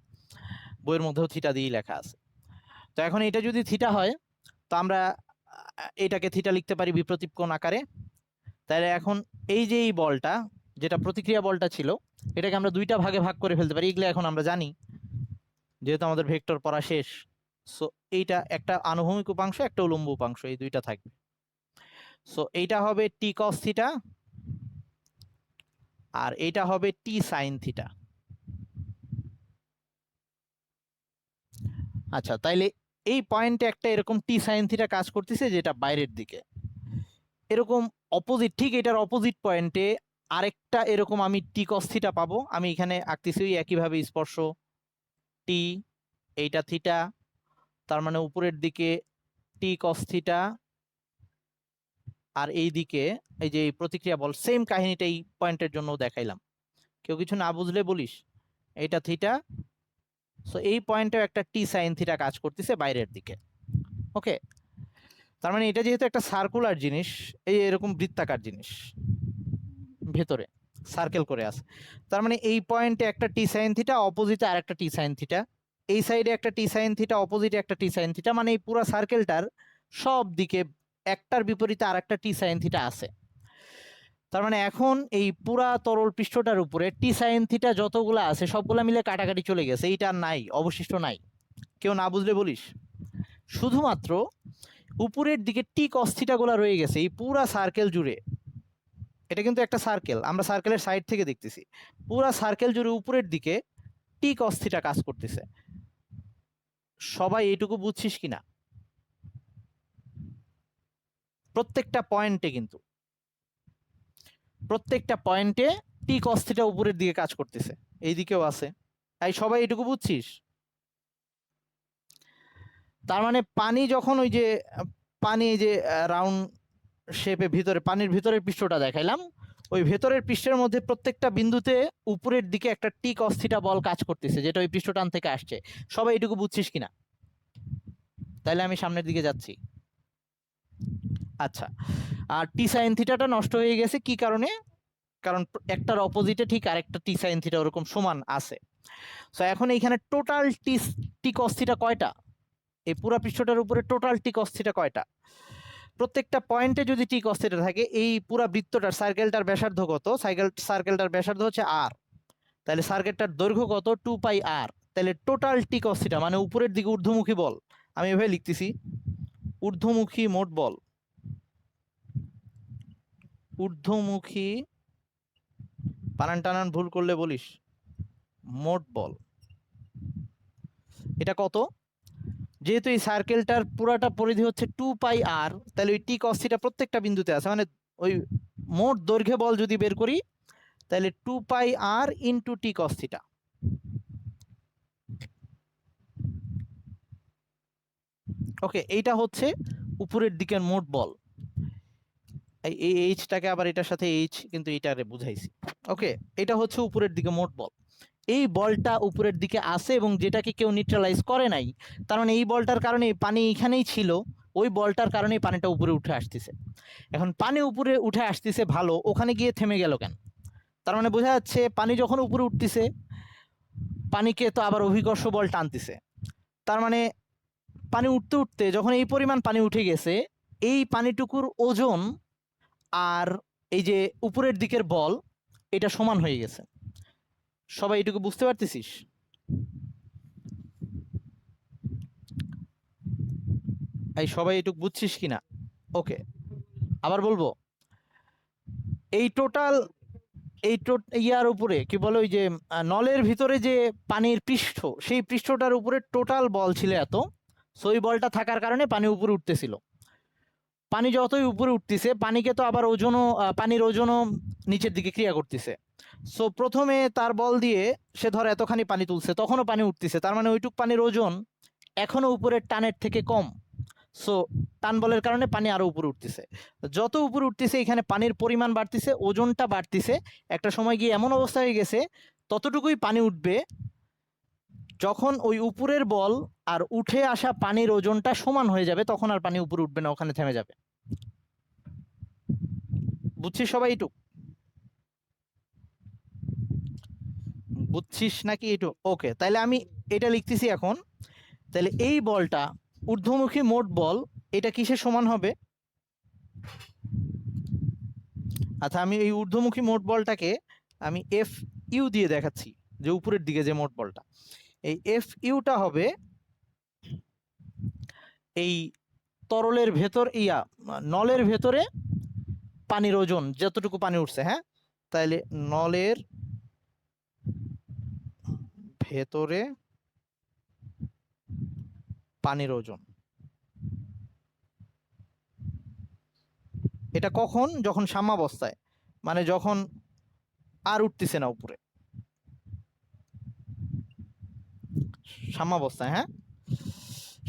বইয়ের মধ্যেও থিটা দিয়েই লেখা আছে। তো এখন এটা যদি থিটা হয়, তো আমরা এটাকে থিটা লিখতে পারি বিপ্রতীপ কোণ আকারে। তাহলে এখন এই যে এই বলটা, যেটা প্রতিক্রিয়া বলটা ছিল, এটাকে আমরা দুইটা ভাগে ভাগ করে ফেলতে পারি, এগুলো এখন আমরা জানি যেহেতু আমাদের ভেক্টর পড়া শেষ। সো এইটা একটা আনুভূমিক উপাংশ, একটা উলম্ব উপাংশ, এই দুইটা থাকবে। সো এইটা হবে টি কস থিটা, আর এইটা হবে টি সাইন থিটা। আচ্ছা, তাইলে এই পয়েন্টে একটা এরকম টি সাইন থিটা কাজ করতেছে, যেটা বাইরের দিকে এরকম অপোজিট, ঠিক এটার অপোজিট পয়েন্টে আরেকটা এরকম আমি টি কস থিটা পাবো। আমি এখানে আঁকতেছি একইভাবে স্পর্শ টি, এইটা থিটা, তার মানে উপরের দিকে টি কস থিটা, আর এই দিকে এই যে প্রতিক্রিয়া বল, সেম কাহিনীটা এই পয়েন্টের জন্য দেখাইলাম। কেউ কিছু না বুঝলে বলিস, এইটা থিটা। সো এই পয়েন্টেও একটা টি সাইন থিটা কাজ করতেছে বাইরের দিকে। ওকে, তার মানে এটা যেহেতু একটা সার্কুলার জিনিস, এই এরকম বৃত্তাকার জিনিস ভেতরে সার্কেল করে আছে, তার মানে এই পয়েন্টে একটা টি সাইন থিটা, অপোজিটে আর একটা টি সাইন থিটা, এই সাইডে একটা টি সাইন থিটা, অপোজিটে একটা টি সাইন থিটা, মানে এই পুরো সার্কেলটার সব দিকে একটার বিপরীতে আর একটা টি সাইন থিটা আছে। তার মানে এখন এই পুরা তরল পৃষ্ঠটার উপরে টি সাইন থিটা যতগুলো আছে সবগুলা মিলে কাটাকাটি চলে গেছে, এইটা নাই, অবশিষ্ট নাই। কেউ না বুঝলে বলিস। শুধুমাত্র উপরের দিকে টি কস থিটা গুলা রয়ে গেছে এই পুরা সার্কেল জুড়ে। এটা কিন্তু একটা সার্কেল, আমরা সার্কেলের সাইড থেকে দেখতেছি, পুরা সার্কেল জুড়ে উপরের দিকে টি কস থিটা কাজ করতেছে। সবাই এইটুকু বুঝছিস কিনা? প্রত্যেকটা পয়েন্টে কিন্তু প্রত্যেকটা পয়েন্টে টি কস থিটা উপরের দিকে কাজ করতেছে, এইদিকেও আছে। তাই সবাই এটুকু বুঝছিস? তার মানে পানি যখন ওই যে পানি এই যে রাউন্ড শেপে ভিতরে পানির ভিতরের পৃষ্ঠটা দেখাইলাম, ওই ভেতরের পৃষ্ঠের মধ্যে প্রত্যেকটা বিন্দুতে উপরের দিকে একটা টি কস থিটা বল কাজ করতেছে, যেটা ওই পৃষ্ঠটান থেকে আসছে। সবাই এটুকু বুঝছিস কিনা? তাহলে আমি সামনের দিকে যাচ্ছি। আচ্ছা, আর টি সাইন থিটাটা নষ্ট হয়ে গেছে কি কারণে? কারণ একটার অপোজিটে ঠিক আরেকটা টি সাইন থিটা ওরকম সমান আছে। সো এখন এইখানে টোটাল টি কস থিটা কয়টা? এই পুরো পৃষ্ঠটার উপরে টোটাল টি কস থিটা কয়টা? প্রত্যেকটা পয়েন্টে যদি টি কস থিটা থাকে, এই পুরো বৃত্তটার সার্কেলটার ব্যাসার্ধ কত? সার্কেলটার ব্যাসার্ধ হচ্ছে আর, তাহলে সার্কেলটার দৈর্ঘ্য কত? 2 পাই আর। তাহলে টোটাল টি কস থিটা মানে উপরের দিকে ঊর্ধ্বমুখী বল, আমি এভাবে লিখতেছি, ঊর্ধ্বমুখী মোট বল, ঊর্ধ্বমুখী বানান টানান ভুল করলে বলিস, মোট বল এটা কত? যেহেতু এই সার্কেলটার পুরাটা পরিধি হচ্ছে 2 পাই আর, তাহলে ওই টি কস থিটা প্রত্যেকটা বিন্দুতে আছে, মানে ওই মোট দৈর্ঘ্য বল যদি বের করি তাহলে 2 পাই আর ইনটু টি কস থিটা। ওকে, এইটা হচ্ছে উপরের দিকের মোট বল। এই এইচটাকে আবার এটার সাথে এইচ কিন্তু এইটারে বুঝাইছি। ওকে, এটা হচ্ছে উপরের দিকে মোট বল। এই বলটা উপরের দিকে আসে এবং যেটাকে কেউ নিউট্রালাইজ করে নাই, তার মানে এই বলটার কারণে পানি এখানেই ছিল, ওই বলটার কারণেই পানিটা উপরে উঠে আসতেছে। এখন পানি উপরে উঠে আসতেছে ভালো, ওখানে গিয়ে থেমে গেল কেন? তার মানে বোঝা যাচ্ছে পানি যখন উপরে উঠতেছে, পানিকে তো আবার অভিকর্ষ বল টানতেছে। তার মানে পানি উঠতে উঠতে যখন এই পরিমাণ পানি উঠে গেছে, এই পানিটুকুর ওজন আর এই যে উপরের দিকের বল এটা সমান হয়ে গেছে। সবাই এটুকু বুঝতে পারতেছিস? এই সবাই এটুকু বুঝছিস কিনা? ওকে, আবার বলবো, এই টোটাল ইয়ার উপরে কি বলে, ওই যে নলের ভিতরে যে পানির পৃষ্ঠ, সেই পৃষ্ঠটার উপরে টোটাল বল ছিল এত। সো ওই বলটা থাকার কারণে পানি উপরে উঠতেছিল। পানি যতই উপরে উঠতেছে, পানিকে তো আবার ওজনও পানির ওজনও নিচের দিকে ক্রিয়া করতেছে। সো প্রথমে তার বল দিয়ে সে ধর এতখানি পানি তুলছে, তখনও পানি উঠতেছে, তার মানে ওইটুক পানির ওজন এখনো উপরের টানের থেকে কম। সো টান বলের কারণে পানি আরো উপরে উঠতেছে। যত উপরে উঠতেছে এখানে পানির পরিমাণ বাড়তেছে, ওজনটা বাড়তেছে। একটা সময় গিয়ে এমন অবস্থা হয়ে গেছে ততটুকুই পানি উঠবে যখন ওই উপরের বল আর উঠে আসা পানির ওজনটা সমান হয়ে যাবে, তখন আর পানি উপরে উঠবে না, ওখানে থেমে যাবে। বুঝছিস সবাই? এইটুক বুঝছিস নাকি এইটু? ওকে, তাহলে আমি এটা লিখতেছি এখন। তাহলে এই বলটা ঊর্ধ্বমুখী মোট বল, এটা কিসের সমান হবে? আচ্ছা, আমি এই ঊর্ধ্বমুখী মোট বলটাকে আমি এফ ইউ দিয়ে দেখাচ্ছি, যে উপরের দিকে যে মোট বলটা, এই এফ ইউটা হবে এই তরলের ভেতর নলের ভেতরে পানির ওজন যতটুকু পানি উঠছে, হ্যাঁ, তাহলে নলের ভেতরে পানির ওজন, এটা কখন? যখন সাম্যাবস্থায়, মানে যখন আর উঠতেছে না উপরে, সাম্যাবস্থায়, হ্যাঁ,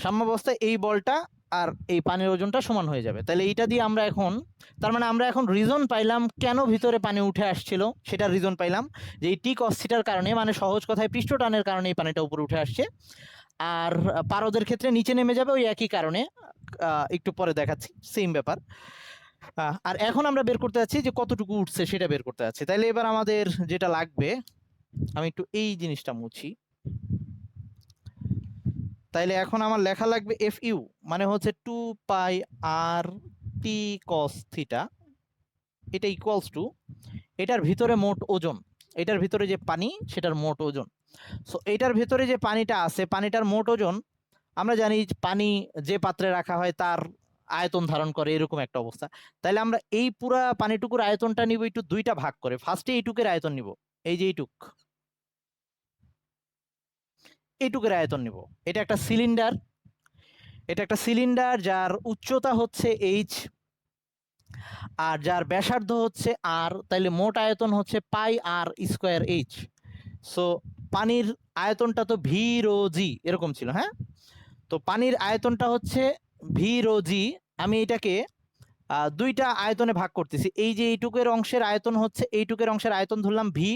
সাম্যাবস্থায় এই বলটা আর এই পানির ওজনটা সমান হয়ে যাবে। তাহলে এইটা দিয়ে আমরা এখন, তার মানে আমরা এখন রিজন পাইলাম কেন ভিতরে পানি উঠে আসছিল, সেটার রিজন পাইলাম যে এই টি কস থিটার কারণে, মানে সহজ কথায় পৃষ্ঠ টানের কারণে এই পানিটা উপরে উঠে আসছে। আর পারদের ক্ষেত্রে নিচে নেমে যাবে ওই একই কারণে, একটু পরে দেখাচ্ছি সেম ব্যাপার। আর এখন আমরা বের করতে যাচ্ছি যে কতটুকু উঠছে সেটা বের করতে যাচ্ছি। তাহলে এবার আমাদের যেটা লাগবে, আমি একটু এই জিনিসটা মুছি। তাইলে এখন আমার লেখা লাগবে এফ ইউ মানে হচ্ছে 2 পাই আর টি কস থিটা, এটা ইকুয়ালস টু এটার ভিতরে মোট ওজন, এটার ভিতরে যে পানি সেটার মোট ওজন। সো এটার ভিতরে যে পানিটা আছে, পানিটার মোট ওজন আমরা জানি, পানি যে পাত্রে রাখা হয় তার আয়তন ধারণ করে, এরকম একটা অবস্থা। তাহলে আমরা এই পুরা পানিটুকুর আয়তনটা নিব একটু দুইটা ভাগ করে। ফার্স্টে এইটুকের আয়তন নিব, এই যে এইটুকের আয়তন নিব। এটা একটা সিলিন্ডার, এটা একটা সিলিন্ডার যার উচ্চতা হচ্ছে এইচ আর যার ব্যাসার্ধ হচ্ছে আর, তাইলে মোট আয়তন হচ্ছে pi r square H. So পানির আয়তনটা তো ভি রো জি এরকম ছিল, হ্যাঁ। তো পানির আয়তনটা হচ্ছে ভি রো জি। আমি এটাকে দুইটা আয়তনে ভাগ করতেছি। এই যে এইটুকের অংশের আয়তন হচ্ছে, এইটুকের অংশের আয়তন ধরলাম ভি,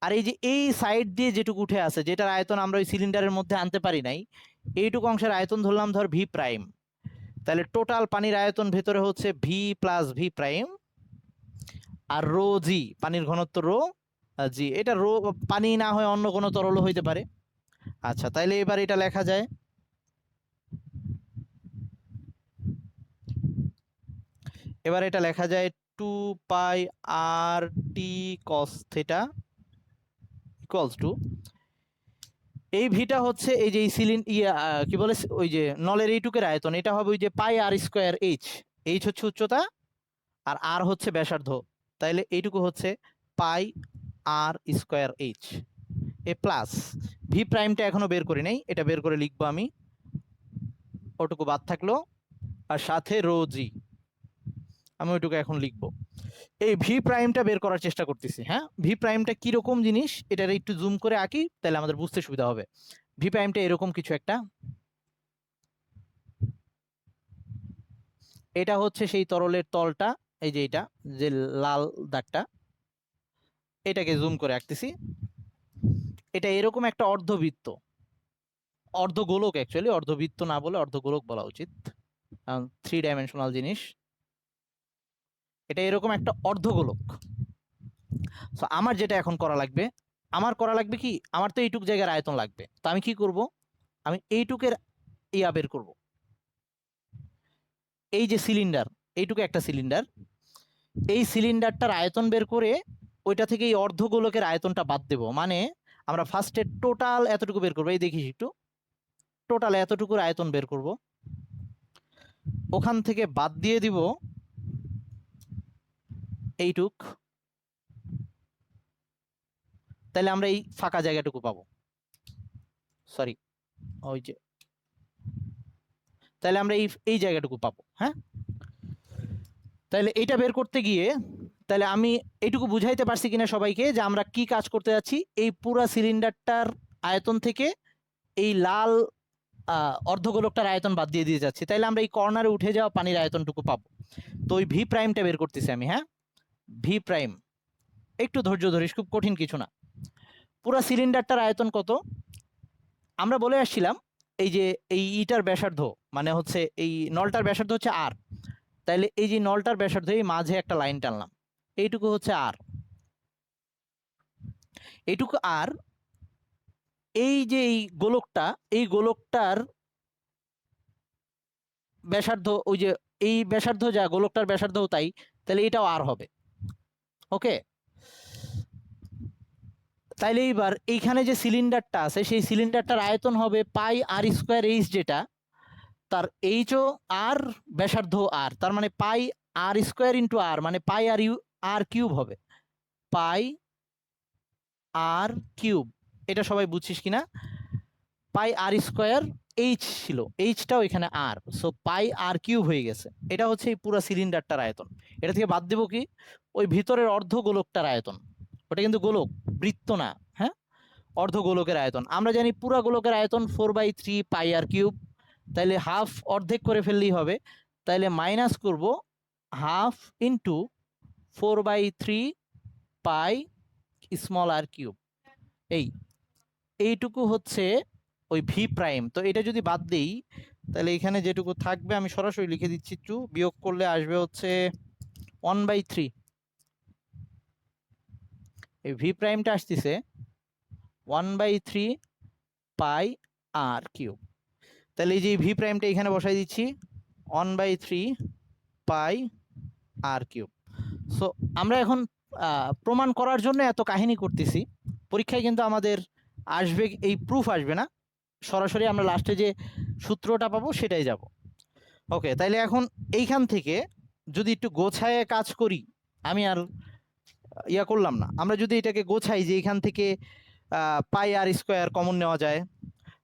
আর এই যে এই সাইড দিয়ে যেটুকু উঠে আছে, যেটার আয়তন আমরা ওই সিলিন্ডারের মধ্যে আনতে পারি নাই, এইটুকু অংশের আয়তন ধরলাম ধর ভি প্রাইম। তাহলে টোটাল পানির আয়তন ভেতরে হচ্ছে ভি প্লাস ভি প্রাইম আর রো জি, পানির ঘনত্ব রো জি। এটা রো পানি না হয় অন্য কোনো তরলও হইতে পারে। আচ্ছা, তাইলে এবার এটা লেখা যায়, এবার এটা লেখা যায় 2 পাই আর টি কস থেটা ইকুয়ালস টু, এই ভিটা হচ্ছে এই যে কি বলে ওই যে নলের এইটুকের আয়তন, এটা হবে ওই যে pi r square H. H হচ্ছে উচ্চতা আর আর হচ্ছে ব্যাসার্ধ, তাইলে এইটুকু হচ্ছে পাই আর স্কোয়ার এইচ এ প্লাস ভি প্রাইমটা এখনো বের করি নাই, এটা বের করে লিখবো আমি, ওটুকু বাদ থাকলো, আর সাথে রো জি আমি ওইটুকু এখন লিখবো। এই ভি প্রাইমটা বের করার চেষ্টা করতেছি, হ্যাঁ। ভি প্রাইমটা কিরকম জিনিস এটার একটু জুম করে আঁকি, তাহলে আমাদের বুঝতে সুবিধা হবে। ভি প্রাইমটা এরকম কিছু একটা, এটা হচ্ছে সেই তরলের তলটা, এই যে এটা যে লাল দাগটা, এটাকে জুম করে আঁকতেছি। এটা এরকম একটা অর্ধবৃত্ত, অর্ধগোলক, অ্যাকচুয়ালি অর্ধবৃত্ত না বলে অর্ধগোলক বলা উচিত, কারণ 3 ডাইমেনশনাল জিনিস। এটা এরকম একটা অর্ধগোলক। সো আমার যেটা এখন করা লাগবে, আমার করা লাগবে কি, আমার তো এইটুক জায়গার আয়তন লাগবে। তো আমি কি করব, আমি এইটুকের ইয়া বের করব। এই যে সিলিন্ডার, এইটুকু একটা সিলিন্ডার, এই সিলিন্ডারটার আয়তন বের করে ওইটা থেকে এই অর্ধগোলকের আয়তনটা বাদ দেব। মানে আমরা ফার্স্টে টোটাল এতটুকু বের করবো, এই দেখিস একটু, টোটাল এতটুকুর আয়তন বের করব, ওখান থেকে বাদ দিয়ে দিব এইটুক, তাহলে আমরা এই ফাঁকা জায়গাটুকু পাবো, সরি ওই যে, তাহলে আমরা এই জায়গাটুকু পাবো, হ্যাঁ। তাহলে এইটা বের করতে গিয়ে, তাহলে আমি এইটুকু বুঝাইতে পারছি কিনা সবাইকে যে আমরা কি কাজ করতে যাচ্ছি, এই পুরা সিলিন্ডারটার আয়তন থেকে এই লাল অর্ধগোলকটার আয়তন বাদ দিয়ে দিয়ে যাচ্ছি, তাইলে আমরা এই কর্নারে উঠে যাওয়া পানির আয়তনটুকু পাবো। তো ওই ভি প্রাইমটা বের করতেছি আমি, হ্যাঁ। ভি প্রাইম, একটু ধৈর্য ধরিস, খুব কঠিন কিছু না। পুরা সিলিন্ডারটার আয়তন কত আমরা বলে আসছিলাম, এই যে এই ইটার ব্যাসার্ধ, মানে হচ্ছে এই নলটার ব্যাসার্ধ হচ্ছে আর, তাইলে এই যে নলটার ব্যাসার্ধ, এই মাঝে একটা লাইন টানলাম, এইটুকু হচ্ছে আর, এইটুকু আর। এই যে এই গোলকটা, এই গোলকটার ব্যাসার্ধ, ওই যে এই ব্যাসার্ধ যা, গোলকটার ব্যাসার্ধও তাই, তাহলে এটাও আর হবে, ওকে। তাইলে এইবার এইখানে যে সিলিন্ডারটা আছে, সেই সিলিন্ডারটার আয়তন হবে পাই আর স্কোয়ার এইচ, যেটা তার এইচও আর ব্যাসার্ধ আর, তার মানে পাই আর স্কোয়ার ইন্টু আর, মানে পাই আর আর কিউব হবে, পাই আর কিউব। এটা সবাই বুঝছিস কিনা, পাই আর স্কোয়ার এইচ ছিল, এইচটাও এখানে আর, সো পাই আর কিউব হয়ে গেছে। এটা হচ্ছে এই পুরো সিলিন্ডারটার আয়তন। এটা থেকে বাদ দেবো কি, ওই ভিতরের অর্ধ গোলকটার আয়তন, ওটা কিন্তু গোলক, বৃত্ত না, হ্যাঁ। অর্ধ গোলকের আয়তন আমরা জানি, পুরা গোলকের আয়তন 4/3 পাই আর কিউব, তাইলে হাফ অর্ধেক করে ফেললেই হবে, তাইলে মাইনাস করব হাফ ইন্টু 4/3 পাই স্মল আর কিউব, এইটুকু হচ্ছে ওই ভি প্রাইম। তো এটা যদি বাদ দেই, তাহলে এখানে যেটুকু থাকবে আমি সরাসরি লিখে দিচ্ছি, একটু বিয়োগ করলে আসবে হচ্ছে 1/3, এই ভি প্রাইমটা আসতেছে 1/3 পাই আর কিউব। তাহলে এই যে ভি প্রাইমটা এখানে বসাই দিচ্ছি, 1/3 পাই আর কিউব। সো আমরা এখন প্রমাণ করার জন্য এত কাহিনী করতেছি, পরীক্ষায় কিন্তু আমাদের আসবে এই প্রুফ আসবে না, সরাসরি আমরা লাস্টে যে সূত্রটা পাবো সেটাই যাব। ওকে, তাইলে এখন এইখান থেকে যদি একটু গোছায় কাজ করি, আমি আর ইয়া করলাম না, আমরা যদি এটাকে গোছাই যে এখান থেকে পাই আর স্কোয়ার কমন নেওয়া যায়,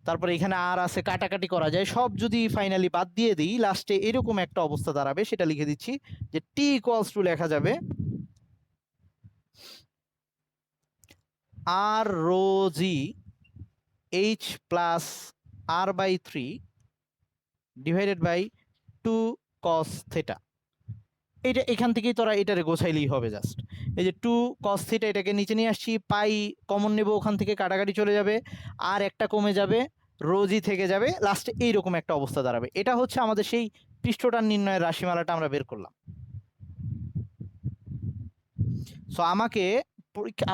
তারপরে এখানে আর আছে কাটাকাটি করা যায়, সব যদি ফাইনালি বাদ দিয়ে দিই লাস্টে এরকম একটা অবস্থা দাঁড়াবে। সেটা লিখে দিচ্ছি যে টি ইকুয়ালস টু লেখা যাবে r rho g h plus r by 3 divided by 2 cos theta. এটা এখান থেকেই তোরা এটারে গোছাইলেই হবে জাস্ট। এই যে 2 কস থিটা এটাকে নিচে নিয়ে আসছি, পাই কমন নেব, ওখান থেকে কাটাকাটি চলে যাবে, আর একটা কমে যাবে, রোজি থেকে যাবে, লাস্টে এইরকম একটা অবস্থা দাঁড়াবে। এটা হচ্ছে আমাদের সেই পৃষ্ঠটান নির্ণয়ের রাশিমালাটা আমরা বের করলাম। সো আমাকে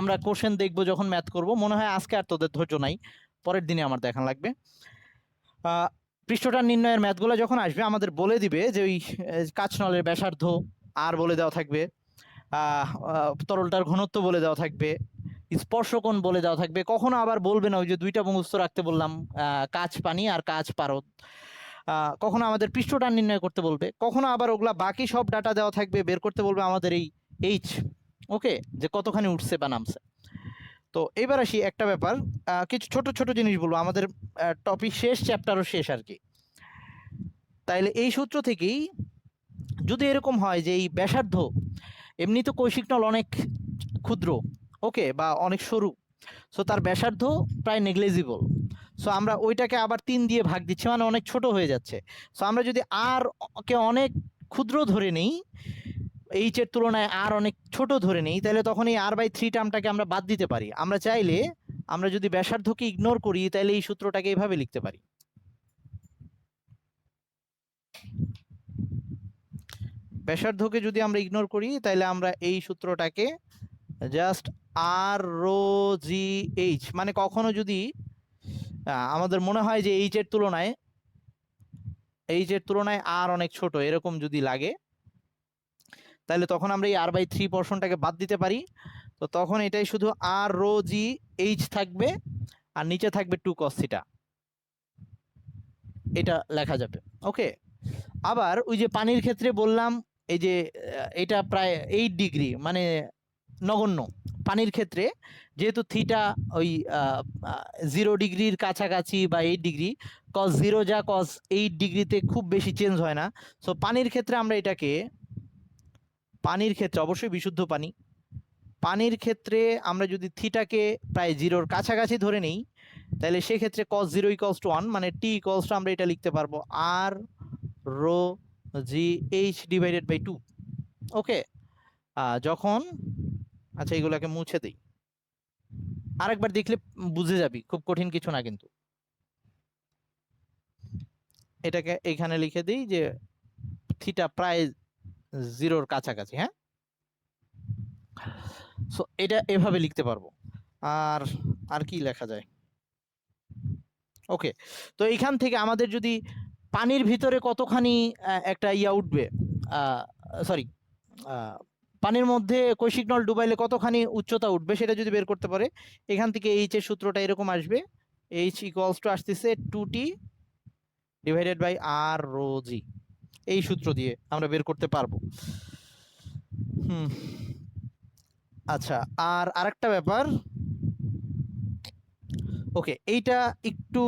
আমরা কোশ্চেন দেখবো যখন ম্যাথ করব, মনে হয় আজকে আর তোদের ধৈর্য নাই, পরের দিনে আমার দেখান লাগবে। পৃষ্ঠটান নির্ণয়ের ম্যাথগুলো যখন আসবে আমাদের বলে দিবে যে ওই কাঁচ নলের ব্যাসার্ধ আর বলে দেওয়া থাকবে, তরলটার ঘনত্ব বলে দেওয়া থাকবে, স্পর্শকোণ বলে দেওয়া থাকবে। কখনো আবার বলবে না ওই যে দুইটা মুখস্থ রাখতে বললাম, কাঁচ পানি আর কাঁচ পারদ। কখনো আমাদের পৃষ্ঠটান নির্ণয় করতে বলবে, কখনো আবার ওগুলা বাকি সব ডাটা দেওয়া থাকবে, বের করতে বলবে আমাদের এই এইচ, ওকে, যে কতখানি উঠছে বা নামছে। তো এবার আসি একটা ব্যাপার, কিছু ছোট ছোট জিনিস বলবো, আমাদের টপিক শেষ, চ্যাপ্টারও শেষ আর কি। তাইলে এই সূত্র থেকেই যদি এরকম হয় যে এই ব্যাসার্ধ, এমনি তো কৈশিক নল অনেক ক্ষুদ্র, ওকে, বা অনেক সরু, সো তার ব্যাসার্ধ প্রায় নেগলিজিবল, সো আমরা ওইটাকে আবার 3 দিয়ে ভাগ দিচ্ছি, মানে অনেক ছোট হয়ে যাচ্ছে। সো আমরা যদি আর কে অনেক ক্ষুদ্র ধরে নিই, এইচ এর তুলনায় আর অনেক ছোট ধরে নিই, তাহলে তখন এই আর বাই 3 টার্মটাকে আমরা বাদ দিতে পারি। আমরা চাইলে আমরা যদি ব্যাসার্ধকে ইগনোর করি তাহলে এই সূত্রটাকে এইভাবে লিখতে পারি, ব্যাসার্ধকে যদি আমরা ইগনোর করি তাহলে আমরা এই সূত্রটাকে জাস্ট আর রো জি এইচ, মানে কখনো যদি আমাদের মনে হয় যে এইচ এর তুলনায় আর অনেক ছোট এরকম যদি লাগে, তাহলে তখন আমরা এই আর বাই 3 পোর্শনটাকে বাদ দিতে পারি। তো তখন এটাই শুধু আর রো জি এইচ থাকবে, আর নিচে থাকবে 2 কস থিটা, এটা লেখা যাবে। ওকে, আবার ওই যে পানির ক্ষেত্রে বললাম, এই যে এটা প্রায় 8 ডিগ্রি, মানে নগণ্য। পানির ক্ষেত্রে যেহেতু থিটা ওই 0 ডিগ্রির কাছাকাছি বা 8 ডিগ্রি, কস 0 যা কস 8 ডিগ্রিতে খুব বেশি চেঞ্জ হয় না। সো পানির ক্ষেত্রে আমরা এটাকে, পানির ক্ষেত্রে অবশ্যই বিশুদ্ধ পানি, পানির ক্ষেত্রে আমরা যদি থিটাকে প্রায় 0-র কাছাকাছি ধরে নিই, তাহলে সেক্ষেত্রে cos 0 ইকুয়ালস টু 1, মানে t ইকুয়ালস টু আমরা এটা লিখতে পারবো r rho g h divided by 2। Okay, যখন, আচ্ছা এগুলোকে মুছে দিই, আরেকবার দেখলে বুঝে যাবি, খুব কঠিন কিছু না কিন্তু। এটাকে এখানে লিখে দিই যে থিটা প্রায় 0-র কাছাকাছি, হ্যাঁ। সো এটা এভাবে লিখতে পারবো। আর আর কি লেখা যায়, ওকে, তো এইখান থেকে আমাদের যদি পানির ভিতরে কতখানি একটা ইয়া উঠবে, সরি, পানির মধ্যে কৈশিক নল ডুবাইলে কতখানি উচ্চতা উঠবে সেটা যদি বের করতে পারে, এখান থেকে এইচ এর সূত্রটা এরকম আসবে, এইচ ইকুয়ালস টু আসতেছে 2t divided by r rho g, এই সূত্র দিয়ে আমরা বের করতে পারবো। আচ্ছা, আর আরেকটা ব্যাপার, ওকে, এইটা একটু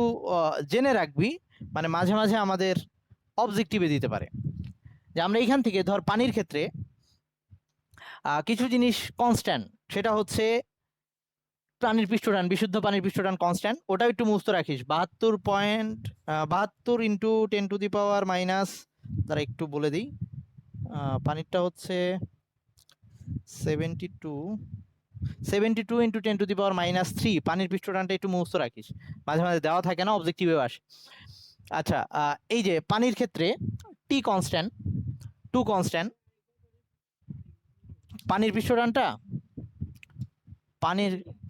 জেনে রাখবি, মানে মাঝে মাঝে আমাদের অবজেক্টিভে দিতে পারে, যে আমরা এইখান থেকে ধর পানির ক্ষেত্রে কিছু জিনিস কনস্ট্যান্ট, সেটা হচ্ছে পানির পৃষ্ঠটান, বিশুদ্ধ পানির পৃষ্ঠটান কনস্ট্যান্ট, ওটাও একটু মুস্ত রাখিস। 72 ইন্টু 10⁻⁻, তারা একটু বলে দিই, পানিরটা হচ্ছে 72 ইন্টু 10⁻³ পানির পৃষ্ঠটানটা একটু মুস্ত রাখিস, মাঝে মাঝে দেওয়া থাকে না, অবজেক্টিভেও আসে। আচ্ছা, এই যে পানির ক্ষেত্রে টি কনস্ট্যান্ট, 2 কনস্ট্যান্ট, পানির পৃষ্ঠটানটা,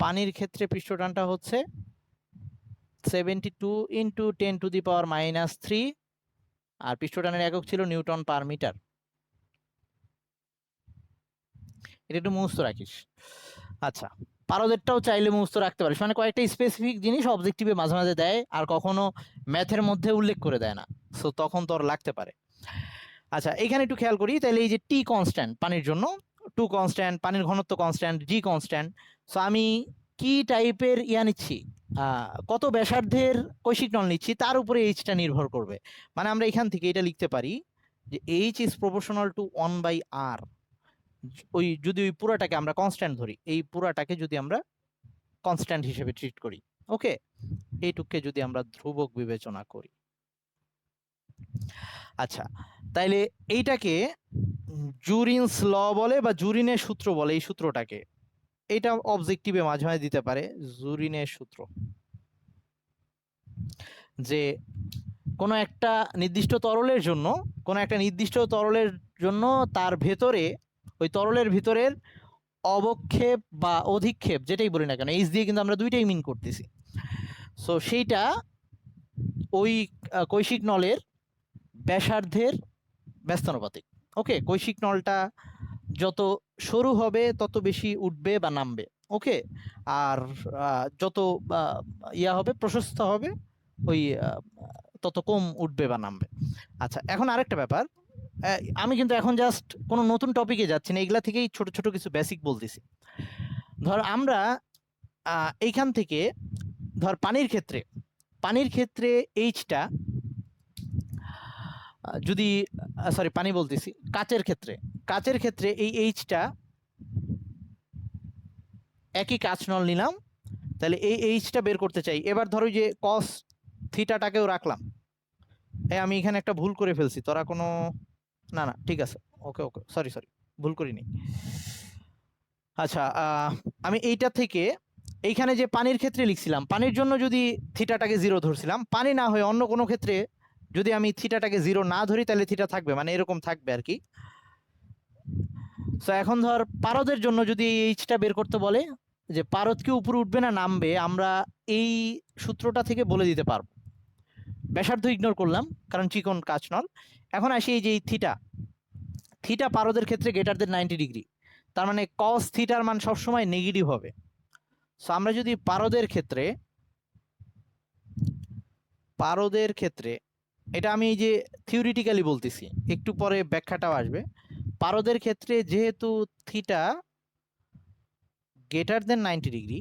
পানির ক্ষেত্রে পৃষ্ঠটানটা হচ্ছে 72 ইন্টু 10⁻³ আর পৃষ্ঠটানের একক ছিল নিউটন পার মিটার। এটা একটু মুখস্থ রাখিস। আচ্ছা, পারদেরটাও চাইলে মুখস্থ রাখতে পারিস, মানে কয়েকটা স্পেসিফিক জিনিস অবজেক্টিভে মাঝে মাঝে দেয় আর কখনো ম্যাথের মধ্যে উল্লেখ করে দেয় না, সো তখন তোর লাগতে পারে। আচ্ছা, এখানে একটু খেয়াল করি, তাহলে এই যে টি কনস্ট্যান্ট পানির জন্য, টু কনস্ট্যান্ট, পানির ঘনত্ব কনস্ট্যান্ট, জি কনস্ট্যান্ট। সো আমি কি টাইপের নিচ্ছি, কত ব্যাসার্ধের কৈশিক নল নিচ্ছি তার উপরে এইচটা নির্ভর করবে। মানে আমরা এখান থেকে এটা লিখতে পারি যে H is proportional to 1/r। ওই যদি ওই পুরাটাকে আমরা কনস্ট্যান্ট ধরি, এই পুরাটাকে যদি আমরা কনস্ট্যান্ট হিসেবে ট্রিট করি, ওকে, এইটুককে যদি আমরা ধ্রুবক বিবেচনা করি। আচ্ছা, তাইলে এইটাকে জুরিনস ল বলে বা জুরিনের সূত্র বলে, এই সূত্রটাকে। এটা অবজেক্টিভে মাঝে মাঝে দিতে পারে, জুরিনের সূত্র, যে কোনো একটা নির্দিষ্ট তরলের জন্য, কোনো একটা নির্দিষ্ট তরলের জন্য তার ভেতরে, ওই তরলের ভিতরের অবক্ষেপ বা অধিক্ষেপ যেটাই বলি না কেন, এইচ দিয়ে কিন্তু আমরা দুইটাই মিন করতেছি। সো সেইটা ওই কৈশিক নলের ব্যাসার্ধের ব্যস্তানুপাতিক। ওকে, কৈশিক নলটা যত সরু হবে তত বেশি উঠবে বা নামবে, ওকে, আর যত ইয়া হবে, প্রশস্ত হবে, ওই তত কম উঠবে বা নামবে। আচ্ছা, এখন আরেকটা ব্যাপার, আমি কিন্তু এখন জাস্ট কোনো নতুন টপিকে যাচ্ছি না, এগুলা থেকেই ছোট ছোট কিছু বেসিক বলতেছি। ধর আমরা এইখান থেকে, ধর পানির ক্ষেত্রে এইচটা যদি, সরি পানি বলতেছি, কাচের ক্ষেত্রে এই এইচটা একই কাচ নল নিলাম, তাহলে এই এইচটা বের করতে চাই। এবার ধরো যে কস থিটাটাকেও রাখলাম, আমি এখানে একটা ভুল করে ফেলছি, তোরা কোনো, না না ঠিক আছে, ওকে ওকে, সরি সরি, ভুল করিনি। আচ্ছা, আমি এইটা থেকে এইখানে যে পানির ক্ষেত্রে লিখছিলাম, পানির জন্য যদি থিটাটাকে 0 ধরছিলাম, পানি না হয়ে অন্য কোনো ক্ষেত্রে যদি আমি থিটাটাকে 0 না ধরি তাহলে থিটা থাকবে, মানে এরকম থাকবে আর কি। সো এখন ধর পারদের জন্য যদি এই এইচটা বের করতে বলে, যে পারদ কি উপরে উঠবে না নামবে, আমরা এই সূত্রটা থেকে বলে দিতে পারবো। ব্যাসার্ধ ইগনোর করলাম কারণ চিকন কাচ নল। এখন আসি এই যে থিটা পারদের ক্ষেত্রে গ্রেটার দেন 90 ডিগ্রি, তার মানে কস থিটার মান সবসময় নেগেটিভ হবে। সো আমরা যদি পারদের ক্ষেত্রে, এটা আমি এই যে থিওরিটিক্যালি বলতেছি, একটু পরে ব্যাখ্যাটাও আসবে। পারদের ক্ষেত্রে যেহেতু থিটা গ্রেটার দেন 90 ডিগ্রি,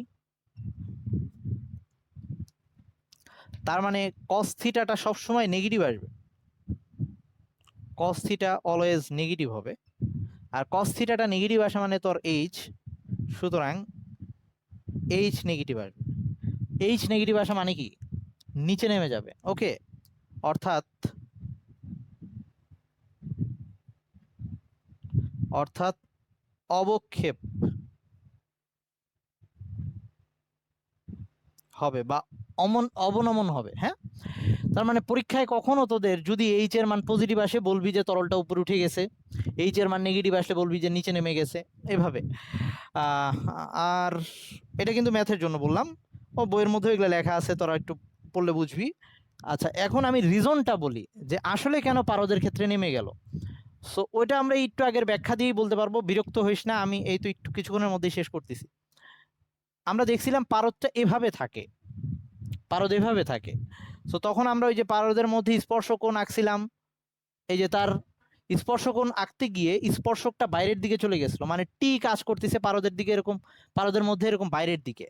তার মানে কস থিটাটা সবসময় নেগেটিভ আসবে, কস থিটা অলওয়েজ নেগেটিভ হবে। আর কস থিটাটা নেগেটিভ আসা মানে তোর এইচ, সুতরাং এইচ নেগেটিভ আসবে। এইচ নেগেটিভ আসা মানে কি, নিচে নেমে যাবে, ওকে, অর্থাৎ অবক্ষেপ হবে বা অবনমন হবে। হ্যাঁ, তার মানে পরীক্ষায় কখনো তোদের যদি এইচ এর মান পজিটিভ আসে বলবি যে তরলটা উপরে উঠে গেছে, এইচ এর মান নেগেটিভ আসলে বলবি যে নিচে নেমে গেছে, এভাবে। আর এটা কিন্তু ম্যাথের জন্য বললাম, ও বইয়ের মধ্যে এগুলো লেখা আছে, তোরা একটু পড়লে বুঝবি। আচ্ছা, এখন আমি রিজনটা বলি যে আসলে কেন পারদের ক্ষেত্রে নেমে গেল। সো ওইটা আমরা একটু আগের ব্যাখ্যা দিয়েই বলতে পারবো, বিরক্ত হইস না, আমি এই তো একটু কিছুক্ষণের মধ্যেই শেষ করতেছি। আমরা দেখছিলাম পারদটা এভাবে থাকে, পারদ এভাবে থাকে। সো তখন আমরা ওই যে পারদের মধ্যে স্পর্শকোণ আঁকছিলাম, এই যে তার স্পর্শকোণ আঁকতে গিয়ে স্পর্শকটা বাইরের দিকে চলে গেছিল, মানে টি কাজ করতেছে পারদের দিকে, এরকম পারদের মধ্যে এরকম বাইরের দিকে।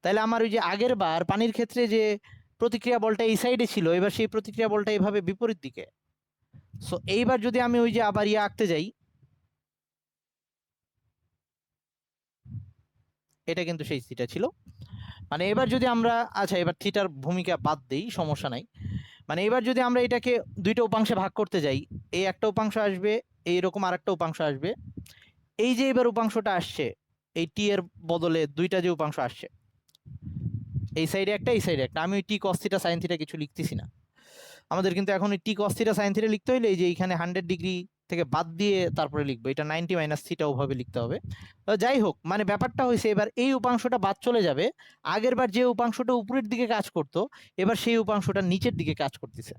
তাহলে আমার ওই যে আগের বার পানির ক্ষেত্রে যে প্রতিক্রিয়া বলটা এই সাইডে ছিল, এবার সেই প্রতিক্রিয়া বলটা এইভাবে বিপরীত দিকে। সো এইবার যদি আমি ওই যে আবার আঁকতে যাই, এটা কিন্তু সেই থিটা ছিল। মানে এবার যদি আমরা, আচ্ছা এবার থিটার ভূমিকা বাদ দেই, সমস্যা নাই। মানে এবার যদি আমরা এটাকে দুইটা উপাংশে ভাগ করতে যাই, এই একটা উপাংশ আসবে, এইরকম আরেকটা উপাংশ আসবে। এই যে এবার উপাংশটা আসছে, এই টি এর বদলে দুইটা যে উপাংশ আসছে, এই সাইডে একটা, এই সাইডে একটা, আমি ওই টি কস থিটা সাইন থিটা কিছু লিখতেছি না। আমাদের কিন্তু এখন ওই টি কস থিটা সাইন থিটা লিখতে হইলে এই যে এইখানে 100 ডিগ্রি থেকে বাদ দিয়ে তারপরে লিখবো, এটা 90 মাইনাস থিটা ওভাবে লিখতে হবে। যাই হোক, মানে ব্যাপারটা হয়েছে এবার এই উপাংশটা বাদ চলে যাবে, আগের বার যে উপাংশটা উপরের দিকে কাজ করতো এবার সেই উপাংশটা নিচের দিকে কাজ করতেছে।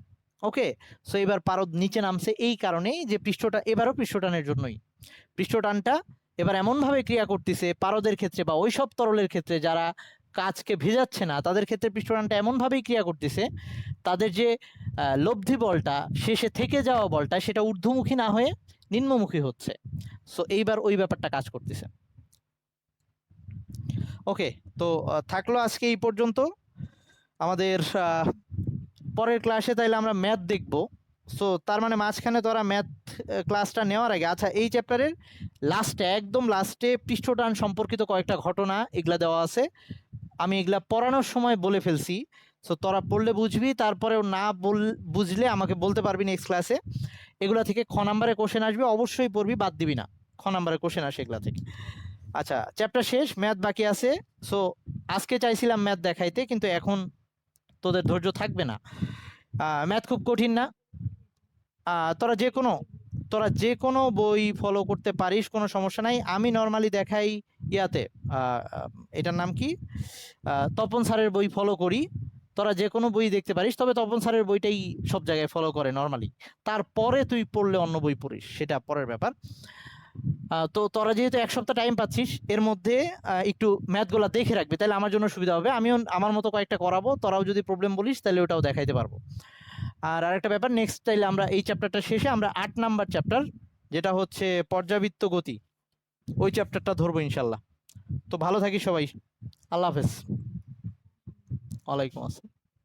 ওকে, সো এবার পারদ নিচে নামছে এই কারণেই যে পৃষ্ঠটা, এবারও পৃষ্ঠটানের জন্যই পৃষ্ঠটানটা এবার এমনভাবে ক্রিয়া করতেছে পারদের ক্ষেত্রে বা ওই সব তরলের ক্ষেত্রে যারা কাজকে ভেজাচ্ছে না, তাদের ক্ষেত্রে পৃষ্ঠটানটা এমনভাবেই ক্রিয়া করতেছে, তাদের যে লব্ধি বলটা, শেষে থেকে যাওয়া বলটা, সেটা ঊর্ধ্বমুখী না হয়ে নিম্নমুখী হচ্ছে। সো এইবার ওই ব্যাপারটা কাজ করতেছে। ওকে, তো থাকলো আজকে এই পর্যন্ত। আমাদের পরের ক্লাসে তাইলে আমরা ম্যাথ দেখব। সো তার মানে মাঝখানে তোরা ম্যাথ ক্লাসটা নেওয়ার আগে, আচ্ছা এই চ্যাপ্টারের লাস্টে, একদম লাস্টে পৃষ্ঠটান সম্পর্কিত কয়েকটা ঘটনা এগুলা দেওয়া আছে, আমি এগুলা পড়ানোর সময় বলে ফেলছি। সো তোরা পড়লে বুঝবি, তারপরেও না বুঝলে আমাকে বলতে পারবি নেক্সট ক্লাসে। এগুলা থেকে খ নাম্বারে কোশ্চেন আসবে, অবশ্যই পড়বি, বাদ দিবি না, খ নাম্বারে কোশ্চেন আসে এগুলা থেকে। আচ্ছা, চ্যাপ্টার শেষ, ম্যাথ বাকি আছে। সো আজকে চাইছিলাম ম্যাথ দেখাইতে, কিন্তু এখন তোদের ধৈর্য থাকবে না। ম্যাথ খুব কঠিন না, তোরা যে কোনো বই ফলো করতে পারিস, কোনো সমস্যা নাই। আমি নর্মালি দেখাই ইয়াতে, এটার নাম কি, তপন স্যারের বই ফলো করি। তোরা যে কোনো বই দেখতে পারিস, তবে তপন স্যারের বইটাই সব জায়গায় ফলো করে নর্মালি। তারপরে তুই পড়লে অন্য বই পড়িস, সেটা পরের ব্যাপার। তো তোরা যেহেতু এক সপ্তাহ টাইম পাচ্ছিস, এর মধ্যে একটু ম্যাথগুলো দেখে রাখবি, তাহলে আমার জন্য সুবিধা হবে। আমিও আমার মতো কয়েকটা করাবো, তোরাও যদি প্রবলেম বলিস তাহলে ওটাও দেখাইতে পারবো। আর আরেকটা ব্যাপার, নেক্সট তাইলে আমরা এই চ্যাপ্টারটা শেষে আমরা 8 নাম্বার চ্যাপ্টার, যেটা হচ্ছে পর্যাবৃত্ত গতি, ওই চ্যাপ্টারটা ধরবো ইনশাল্লাহ। তো ভালো থাকিস সবাই, আল্লাহ হাফেজ। ওয়ালাইকুম আসসালাম।